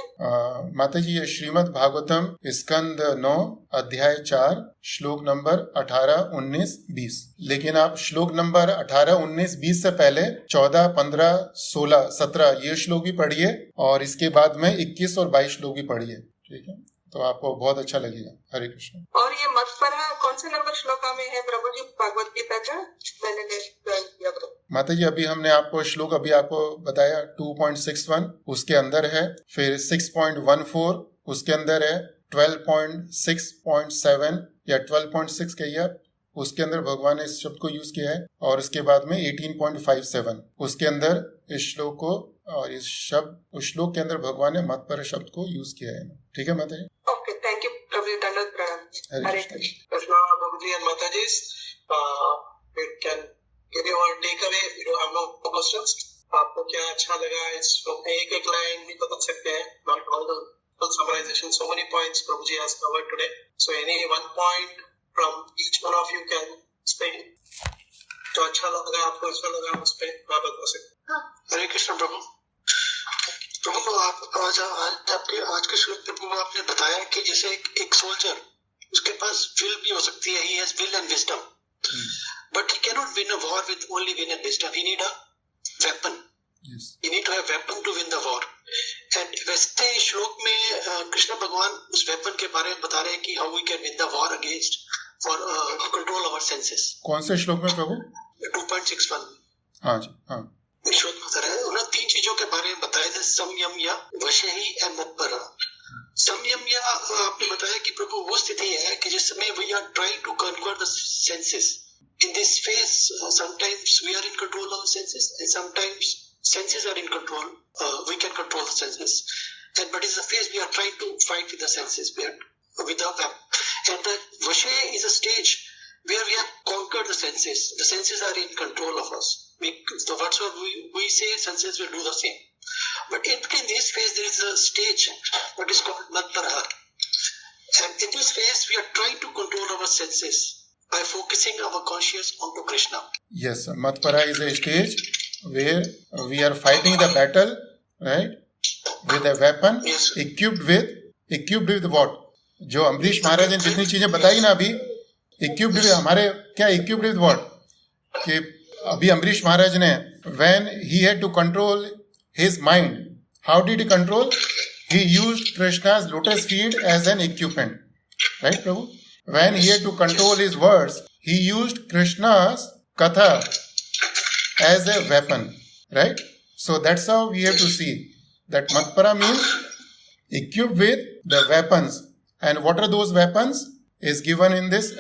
माता जी, ये श्रीमद् भागवतम स्कंद 9 अध्याय 4 श्लोक नंबर 18, 19, 20। लेकिन आप श्लोक नंबर 18, 19, 20 से पहले 14, 15, 16, 17 ये श्लोक भी पढ़िए और इसके बाद में 21 और 22 श्लोक भी पढ़िए, ठीक है? तो आपको बहुत अच्छा लगेगा। हरे कृष्ण। और ये मत पर कौन से नंबर श्लोक में है प्रभु जी भागवत गीता का? माता जी, अभी हमने आपको श्लोक बताया 2.61 उसके अंदर है, फिर 6.14 उसके अंदर है, 12.6.7 या 12.6 कहिए उसके अंदर भगवान ने इस शब्द को यूज किया है, और उसके बाद में 18.57 उसके अंदर इस श्लोक को, और उस श्लोक के अंदर भगवान ने मत पर शब्द को यूज किया है। ठीक है माता जी? ओके, थैंक यू प्रभु जी। धन्यवाद, प्रणाम। हरे Krishna. Krishna, Babuji and Mataji, you can give your takeaway if you have no questions. आपको क्या अच्छा लगा इस श्लोक में? एक लाइन भी बता सकते हैं, not all the full summarization. So many points Prabhuji has covered today. So any one point from each one of you can explain. जो अच्छा लगा आपको, अच्छा लगा उस पे आप बता सकते हैं। हरे कृष्ण प्रभु। प्रभु, आप आज के श्लोक में प्रभु आपने बताया कि जैसे एक सोल्जर, उसके पास विल भी हो सकती है, he has will and wisdom, but he cannot win a war with only will and wisdom. He need a weapon. Yes. You need to have weapon to win the war. And वैसे श्लोक में कृष्ण भगवान उस weapon के बारे में बता रहे हैं कि how we can win the war against for control our senses. कौन से श्लोक में प्रभु? 2.61। हाँ जी, हाँ। श्लोक बता रहे हैं, उन्होंने 3 चीजों के बारे में बताया थे, संयम या वशेहि एंड मत्परा। संयम या आपने बताया कि प्रभु वो स्थिति है कि जिस समय we are trying to conquer the senses. In this phase sometimes we are in control of senses and sometimes senses are in control. We can control the senses, and but it's a phase we are trying to fight with the senses. We are without them, and the Vashe is a stage where we have conquered the senses. The senses are in control of us. So whatsoever we say, senses will do the same. But in between this phase, there is a stage what is called Matparaha. And in this phase, we are trying to control our senses by focusing our conscious onto Krishna. Yes, Matpara is a stage where we are fighting the battle, right? With a weapon, Yes. equipped with what? जो अम्बरीश महाराज ने जितनी चीजें बताई ना अभी, equipped with हमारे क्या equipped with what? कि अभी अम्बरीश महाराज ने when he had to control his mind, how did he control? He used Krishna's lotus feet as an equipment, right, Prabhu? When he had to control his words, he used Krishna's katha as a weapon, right? So that's how we have to see that Matpara means equipped with the weapons. And what are those weapons? Is given in this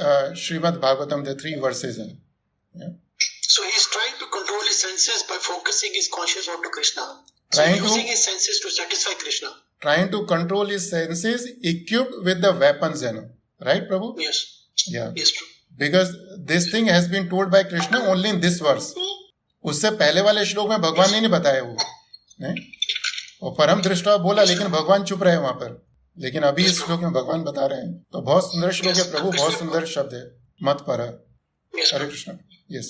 Srimad Bhagavatam, the 3 verses. Yeah. So he's trying to control his senses by focusing his conscious onto Krishna. So Trying to- using his senses to satisfy Krishna. Trying to control his senses equipped with the weapons, right, Prabhu? Yes. Yeah. Yes, true. Because this thing has been told by Krishna only in this verse. उससे पहले वाले श्लोक में भगवान ने नहीं बताया वो, नहीं? और परम दृष्टा बोला लेकिन भगवान चुप रहे वहां पर, लेकिन अभी इस श्लोक में भगवान बता रहे हैं. तो बहुत सुंदर श्लोक है प्रभु, बहुत सुंदर शब्द है मत पर. Yes, Hare Krishna. Yes,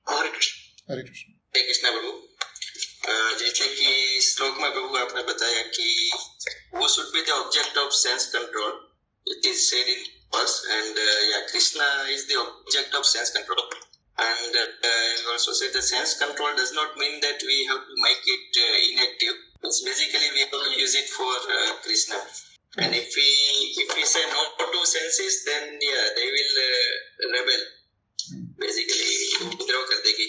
Hare Krishna. Hare Krishna. Hare Krishna प्रभु. जैसे कि श्लोक में प्रभु आपने बताया कि वो should be the object of sense control. It is said in verse and Krishna is the object of sense control. And you also said the sense control does not mean that we have to make it inactive. It's basically we have to use it for Krishna. And if we say no to senses, then yeah, they will rebel. Basically, withdraw कर देगी.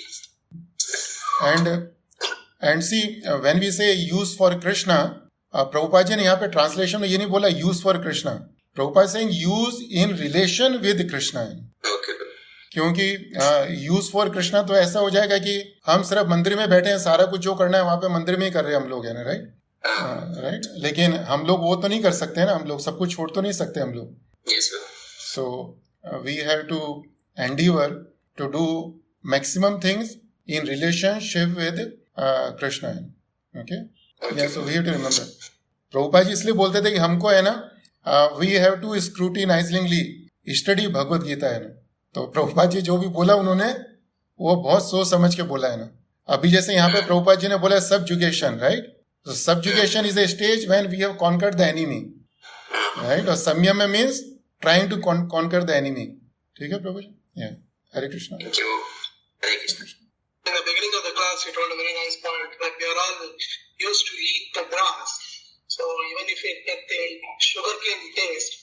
And see, when we say use for Krishna, Prabhupada ji ने यहाँ पे translation में ये नहीं बोला use for Krishna. Prabhupada saying use in relation with Krishna. Okay. क्योंकि यूज फॉर कृष्णा तो ऐसा हो जाएगा कि हम सिर्फ मंदिर में बैठे हैं, सारा कुछ जो करना है वहां पे मंदिर में ही कर रहे हैं हम लोग, है ना, राइट? राइट. लेकिन हम लोग वो तो नहीं कर सकते हैं ना, हम लोग सब कुछ छोड़ तो नहीं सकते हम लोग. Yes, sir. So we have to endeavour to do maximum things in relationship with Krishna. Okay, yeah so we have to remember. Prabhupada ji इसलिए बोलते थे कि हमको है ना, we have to scrutinisingly study Bhagavad Gita, है ना. तो प्रभुपाद जी जो भी बोला उन्होंने वो बहुत सोच समझ के बोला, है ना. अभी जैसे यहाँ पे प्रभुपाद जी ने बोला सबजुगेशन, राइट? तो subjugation is a stage when we have conquered the enemy, right? और संयम में means trying to conquer the enemy. ठीक है प्रभु जी. Hare Krishna. Thank you. Hare Krishna. In the beginning of the class, you told a very nice point that we are all used to eat the grass. So even if we get the sugarcane taste,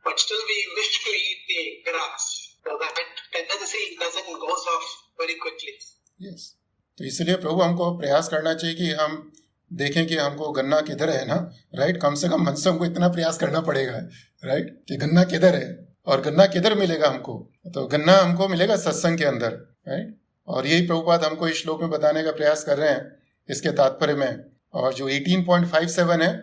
but still we wish to eat the grass. So that tendency doesn't goes off very quickly. Yes. तो इसलिए प्रभु हमको प्रयास करना चाहिए कि हम देखें कि हमको गन्ना किधर है ना, राइट? कम से कम मन से हमको इतना प्रयास करना पड़ेगा, राइट, कि गन्ना किधर है और गन्ना किधर मिलेगा हमको. तो गन्ना हमको मिलेगा सत्संग के अंदर, राइट? और यही प्रभुपाद हमको इस श्लोक में बताने का प्रयास कर रहे हैं इसके तात्पर्य में. और जो 18.57 है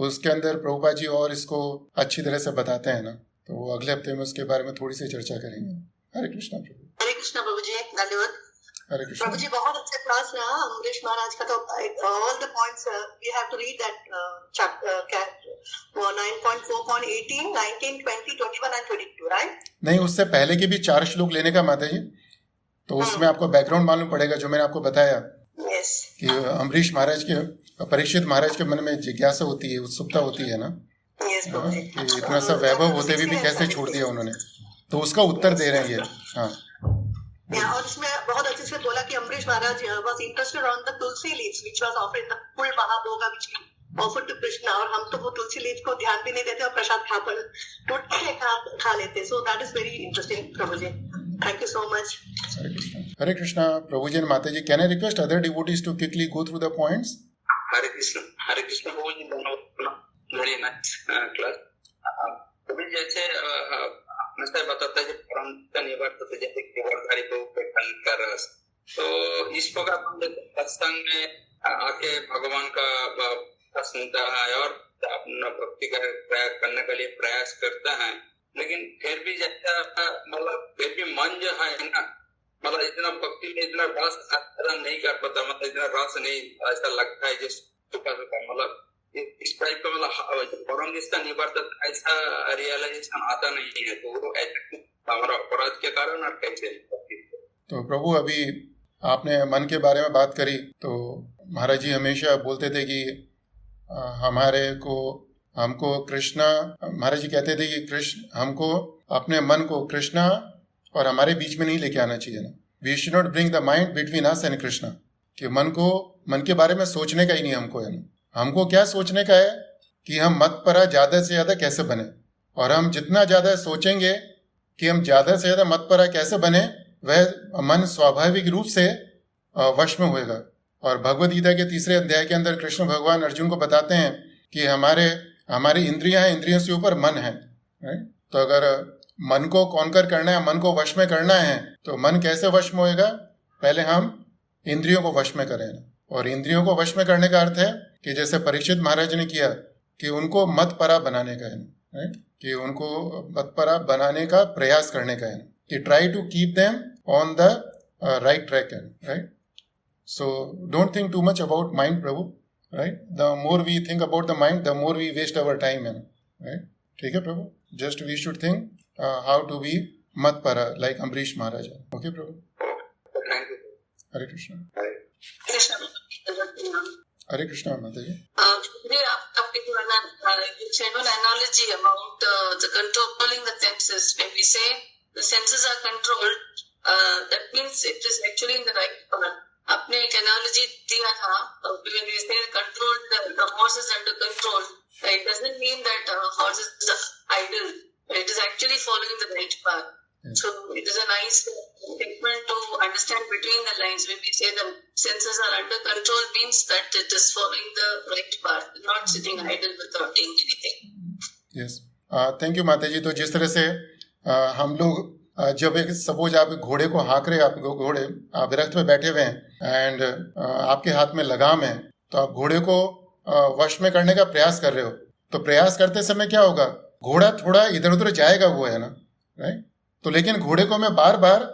उसके अंदर प्रभुपाद जी और इसको अच्छी तरह से बताते हैं ना, तो वो अगले हफ्ते में उसके बारे में थोड़ी सी चर्चा करेंगे. हरे कृष्णा प्रभु. हरे कृष्णा प्रभु जी, धन्यवाद. हरे कृष्ण. प्रभु जी बहुत अच्छा क्लास रहा. अमरीश महाराज का तो all the points we have to read that chapter 9.4.18, 19, 20, 21 and 22, right? नहीं, उससे पहले के भी 4 श्लोक लेने का माता जी. तो उसमें आपको बैकग्राउंड मालूम पड़ेगा जो मैंने आपको बताया यस. कि अम्बरीश महाराज के, परीक्षित महाराज के मन में जिज्ञासा होती है, उत्सुकता होती है ना, यस प्रभु जी. कि इतना सा वैभव होते हुए भी कैसे छोड़ दिया उन्होंने. तो उसका उत्तर दे रहे हैं ये. हाँ, और इसमें बहुत अच्छे से बोला कि Amrish Maharaj was interested on the tulsi leaves which was offered in the full mahabhoga which offered to Krishna. और हम तो वो तुलसी लीव्स को ध्यान भी नहीं देते और प्रसाद खा लेते. So that is very interesting प्रभु जी. Thank you so much. Hare Krishna. Hare Krishna प्रभु जी and माता जी. Can I request other devotees to quickly go through the points? Hare Krishna. Hare Krishna प्रभु जी, धन्यवाद. Very nice class. प्रभु जी जैसे हमेशा बताता है कि परम निवर्त तो जैसे केवलधारी प्रभु पे कर रस. तो इस प्रकार हम सत्संग में आके भगवान का सुनता है और अपना भक्ति का प्रयास करने के लिए प्रयास करता है. लेकिन फिर भी जैसा मतलब फिर भी मन जो है ना, मतलब इतना भक्ति में इतना रस नहीं कर पाता, मतलब इतना रस नहीं ऐसा लगता है जिस मतलब इस टाइप का मतलब परम जिसका निवर्तन ऐसा रियलाइजेशन आता नहीं है. तो वो ऐसा हमारा अपराध के कारण और कैसे। तो प्रभु अभी आपने मन के बारे में बात करी, तो महाराज जी हमेशा बोलते थे कि हमको कृष्णा, महाराज जी कहते थे कि कृष्ण हमको अपने मन को कृष्णा और हमारे बीच में नहीं लेके आना चाहिए ना। We should not bring the mind between us and Krishna, कि मन के बारे में सोचने का ही नहीं हमको है ना। हमको क्या सोचने का है कि हम मत परा ज्यादा से ज्यादा कैसे बने, और हम जितना ज्यादा सोचेंगे कि हम ज्यादा से ज्यादा मत परा कैसे बने, वह मन स्वाभाविक रूप से वश में होएगा। और भगवद गीता के 3 अध्याय के अंदर कृष्ण भगवान अर्जुन को बताते हैं कि हमारी इंद्रियां हैं, इंद्रियों से ऊपर मन है, राइट। तो अगर मन को कॉन्कर करना है, मन को वश में करना है, तो मन कैसे वश में होएगा? पहले हम इंद्रियों को वश में करें। और इंद्रियों को वश में करने का अर्थ है कि जैसे परीक्षित महाराज ने किया कि उनको मत परा बनाने का है, राइट, कि उनको मत परा बनाने का प्रयास करने का है, कि try to keep them on the right track, right. So don't think too much about mind, Prabhu, right? The more we think about the mind, the more we waste our time, right? ठीक है प्रभु? Just we should think how to be mat para like Ambrish Maharaj. Okay, Prabhu? Hare Krishna. Hare Krishna, Mataji. Today, after you said an analogy about the controlling the senses. When we say the senses are controlled, that means it is actually in the right path. आपने एक analogy दिया था, when we say control, the horse is under control, it doesn't mean that horse is idle. It is actually following the right path. Yes. So it is a nice statement to understand between the lines. When we say the senses are under control, means that it is following the right path, not sitting idle without doing anything. Yes. Thank you, Mataji. तो जिस तरह से हम लोग जब एक suppose आप घोड़े को हाँक रहे, आप घोड़े आप दरख्त पे बैठे हुए हैं एंड आपके हाथ में लगाम है, तो आप घोड़े को वश में करने का प्रयास कर रहे हो, तो प्रयास करते समय क्या होगा? घोड़ा थोड़ा इधर उधर जाएगा, वो है ना, राइट। तो लेकिन घोड़े को मैं बार बार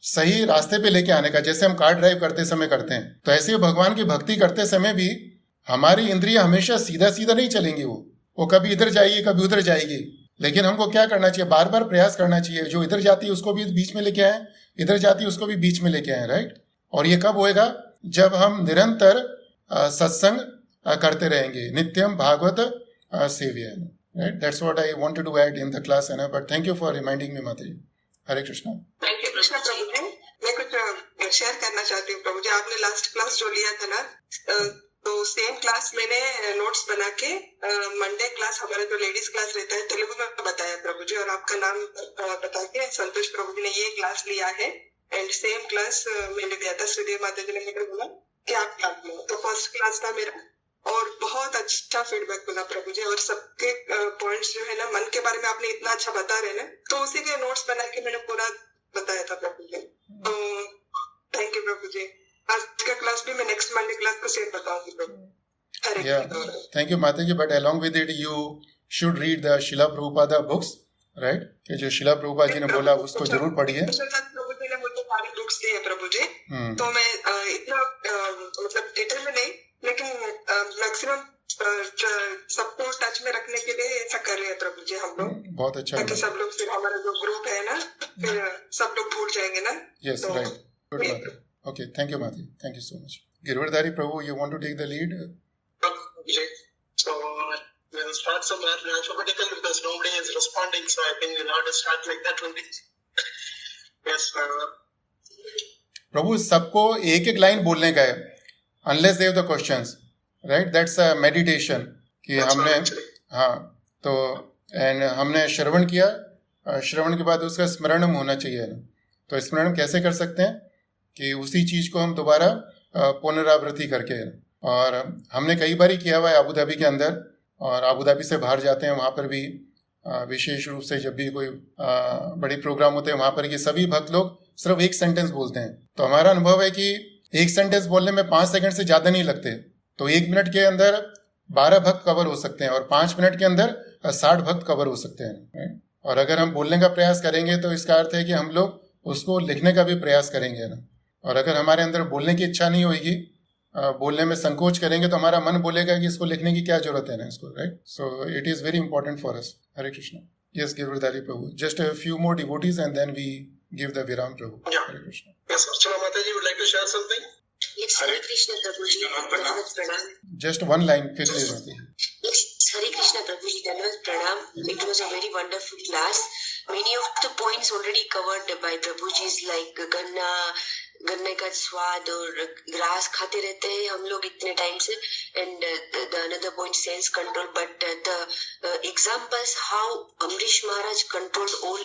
सही रास्ते पे लेके आने का, जैसे हम कार ड्राइव करते समय करते हैं, तो ऐसे ही भगवान की भक्ति करते समय भी हमारी इंद्रियां हमेशा सीधा सीधा नहीं चलेंगी, वो कभी इधर जाएगी कभी उधर जाएगी। लेकिन हमको क्या करना चाहिए? बार बार प्रयास करना चाहिए, जो इधर जाती है उसको भी बीच में लेके आए, इधर जाती है उसको भी बीच में लेके आए, राइट। और ये कब होएगा? जब हम निरंतर सत्संग करते रहेंगे, नित्यम भागवत सेव्य, right. That's what I wanted to add in the class, है ना। But thank you for reminding me, mata ji. Hare Krishna. Thank you Krishna प्रभु जी। मैं कुछ शेयर करना चाहती हूँ प्रभु जी। आपने लास्ट क्लास जो लिया था ना, तो सेम क्लास मैंने नोट्स बना के मंडे क्लास, हमारा जो लेडीज क्लास रहता है, तेलुगु में बताया प्रभु जी, और आपका नाम बता के संतोष प्रभु जी ने ये क्लास लिया है। एंड सेम क्लास मैंने दिया था, श्रीदेव माता जी ने मुझे बोला कि आप क्लास लो, तो फर्स्ट क्लास था मेरा, और बहुत अच्छा फीडबैक मिला प्रभु जी। और सबके पॉइंट्स जो है ना, मन के बारे में आपने इतना अच्छा बता रहे ना, तो उसी के नोट्स बना के मैंने पूरा बताया था प्रभु जी। तो थैंक यू प्रभु जी। आज का क्लास भी मैं नेक्स्ट मंडे क्लास को सेम बताऊंगी प्रभु। थैंक यू माता जी। But along with it you should read the Srila Prabhupada books, right, कि जो शिला प्रभुपाद जी ने बोला उसको जरूर पढ़िए। प्रभु जी ने मुझे सारी बुक्स दी है प्रभु जी, तो मैं इतना मतलब डिटेल में नहीं, लेकिन मैक्सिमम सबको टच में रखने के लिए ऐसा कर रहे हैं प्रभु जी हम लोग। बहुत अच्छा, ताकि सब लोग, फिर हमारा जो ग्रुप है ना, फिर सब लोग भूल जाएंगे ना। यस, राइट, गुड माता। Okay, thank you, Mati. Thank you so much. Girvardhari Prabhu, you want to take the lead? So we'll start somewhere alphabetical because nobody is responding. So I think we'll have to start like that only. Yes, प्रभु सबको एक एक line बोलने का है, unless they have the questions, right? That's a meditation. कि हमने हाँ, तो एंड हमने श्रवण किया, श्रवण के बाद उसका स्मरण होना चाहिए ना। तो स्मरण कैसे कर सकते हैं? कि उसी चीज को हम दोबारा पुनरावृत्ति करके, और हमने कई बार ही किया हुआ है अबू धाबी के अंदर, और अबू धाबी से बाहर जाते हैं वहाँ पर भी विशेष रूप से जब भी कोई बड़ी प्रोग्राम होते हैं वहाँ पर ये सभी भक्त लोग सिर्फ एक सेंटेंस बोलते हैं। तो हमारा अनुभव है कि एक सेंटेंस बोलने में 5 सेकंड से ज़्यादा नहीं लगते, तो 1 मिनट के अंदर 12 भक्त कवर हो सकते हैं, और 5 मिनट के अंदर 60 भक्त कवर हो सकते हैं। और अगर हम बोलने का प्रयास करेंगे तो इसका अर्थ है कि हम लोग उसको लिखने का भी प्रयास करेंगे ना। और अगर हमारे अंदर बोलने की इच्छा नहीं होगी, बोलने में संकोच करेंगे, तो हमारा मन बोलेगा कि इसको लिखने की क्या जरूरत है ना इसको, right. So it is very important for us. Hare Krishna. Yes, Girdhari Prabhu. Just a few more devotees and then we give the Viram Prabhu. Yeah. Hare Krishna. Yes, Archana Mataji would like to share something? Yes, Hare Krishna Prabhuji, Dandavat Pranam. Just one line quickly. Mataji. Yes, Hare Krishna Prabhuji, Dandavat Pranam. It was a very wonderful class. Many of the points already covered by Prabhuji's, like गन्ने का स्वाद और grass खाते रहते हैं हम लोग इतने टाइम से, and the another point sense control, but the examples how Amrish Maharaj controlled all,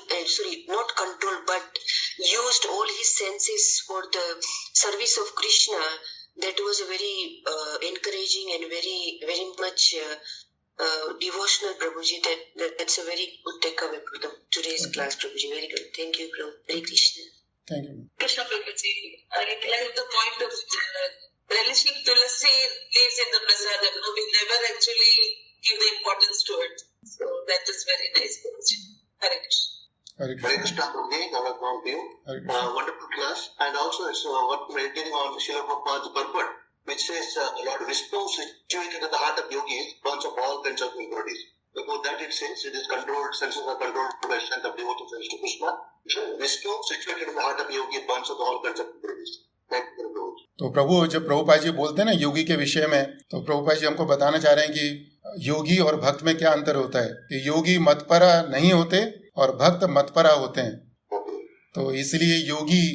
not controlled but used all his senses for the service of Krishna, that was very encouraging and very much devotional, Prabhuji. That's a very good takeaway for today's class, Prabhuji. Very good. Thank you, Prabhu. Hare Krishna. Thank you. Krishna Prabhuji, I like the point of relishing tulsi leaves in the prasadam. No, we never actually give the importance to it. So that is very nice, Prabhuji. Hare Krishna. Hare Hare Krishna. Krishna Prabhuji, namaskar to you. Hare Krishna. Wonderful class, and also it's worth meditating on Srila Prabhupada's purport, which says Lord Vishnu situated at the heart of yogis, burns of all kinds of impurities. Before that it says it is controlled, senses are controlled by strength of devoted friends to Krishna. Vishnu situated in the heart of yogi, burns of all kinds of impurities. Thank you, Prabhu. तो प्रभु जब प्रभुपाद जी बोलते हैं ना योगी के विषय में, तो प्रभुपाद जी हमको बताना चाह रहे हैं कि योगी और भक्त में क्या अंतर होता है, कि योगी मतपरा नहीं होते और भक्त मतपरा होते हैं. तो इसलिए योगी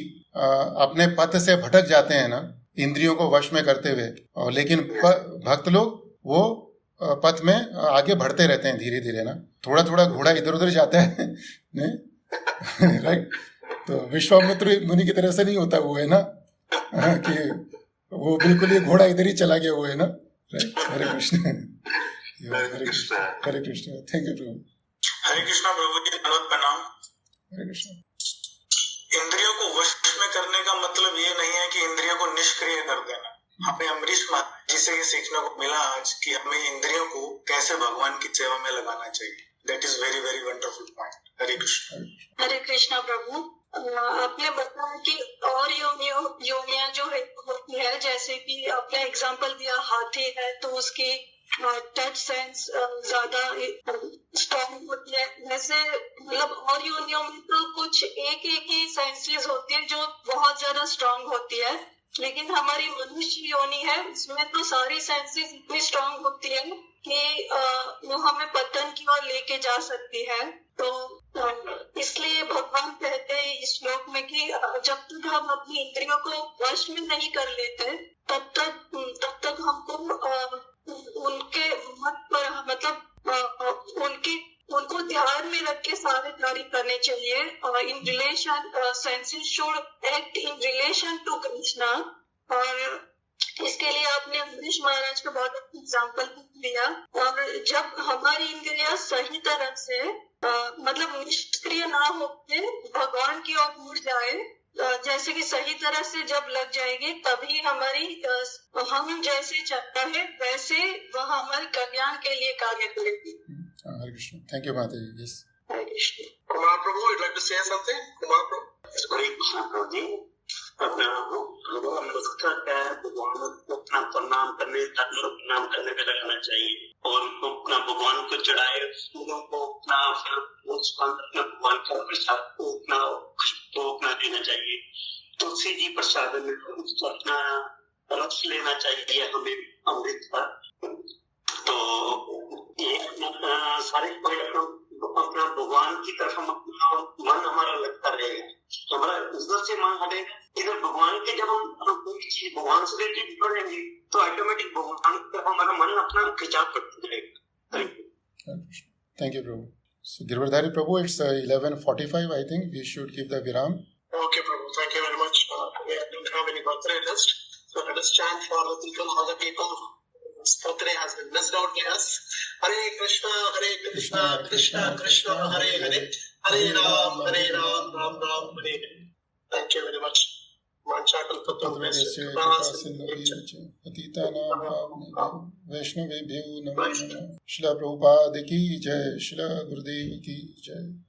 अपने पथ से भटक जाते हैं ना, इंद्रियों को वश में करते हुए, और लेकिन भक्त लोग वो पथ में आगे बढ़ते रहते हैं धीरे धीरे ना. थोड़ा थोड़ा घोड़ा इधर उधर जाता है राइट. तो विश्वामित्र मुनि की तरह से नहीं होता वो, है ना, कि वो बिल्कुल ये घोड़ा इधर ही चला गया वो, है ना. Right. Hare Krishna. Hare Krishna. Hare Krishna. Thank you प्रभु. हरे कृष्णा प्रभु जी, दंडवत प्रणाम. हरे कृष्ण. इंद्रियों को वश में करने का मतलब ये नहीं है कि इंद्रियों को निष्क्रिय कर देना. हमें अमरीश महाराज जी से ये सीखने को मिला आज कि हमें इंद्रियों को कैसे भगवान की सेवा में लगाना चाहिए. That is very very wonderful point. Hare Krishna. Hare Krishna प्रभु. आपने बताया कि और योनियां जो होती है, जैसे कि आपने एग्जांपल दिया हाथी है तो उसकी टच सेंस ज्यादा स्ट्रॉन्ग होती है. वैसे मतलब और योनियों में तो कुछ एक ही सेंसेस होती है जो बहुत ज्यादा स्ट्रॉन्ग होती है, लेकिन हमारी मनुष्य योनि है उसमें तो सारी सेंसेस इतनी स्ट्रॉन्ग होती है कि वो हमें पतन की ओर लेके जा सकती है. तो इसलिए भगवान कहते हैं इस श्लोक में कि जब तक हम अपनी इंद्रियों को वश में नहीं कर लेते तब तक हमको उनके मत पर मतलब उनको ध्यान में रख के सारे कार्य करने चाहिए. In relation senses should act in relation to Krishna. और इसके लिए आपने अमरीश महाराज का बहुत अच्छा एग्जाम्पल दिया. और जब हमारी इंद्रियां सही तरह से मतलब निष्क्रिय ना होके भगवान की ओर मुड़ जाए, जैसे कि सही तरह से जब लग जाएगी, तभी हमारी हम जैसे चाहता है वैसे वह हमारे कल्याण के लिए कार्य करेगी. हरे कृष्ण. थैंक यू माता जी. यस. हरे कृष्ण. कुमार प्रभु, you'd like to say something? Kumar प्रभु. हरे कृष्ण प्रभु जी. अपना हम लोग क्या है, भगवान को अपना प्रणाम करने प्रणाम करने पे लगाना चाहिए और उनको अपना भगवान को चढ़ाए, उनको अपना भगवान का प्रसाद को अपना देना चाहिए. तुलसी जी प्रसाद में उसको अपना रस लेना चाहिए हमें अमृत का. तो ये सारे अपना भगवान की तरफ हम अपना मन हमारा लगता रहेगा, हमारा उधर से मन हटेगा इधर भगवान के. जब हम कोई चीज भगवान से रिलेटेड करेंगे तो ऑटोमेटिक भगवान की तरफ हमारा मन अपना खिंचाव करते जाएगा. Thank you. Thank you, Prabhu. So, Girdhari Prabhu, it's 11:45. I think we should give the Viram. Okay, Prabhu. Thank you very much. We don't have any birthday list, so let us chant for the people, all the people whose birthday has been missed out by us. Hare Krishna, Krishna Krishna, Hare Hare, Hare Ram, Ram Ram, Hare Hare. Thank you very much. वैष्णवेभ्यो नमो नमः. श्रील प्रभुपाद की जय. श्रील गुरुदेव की जय.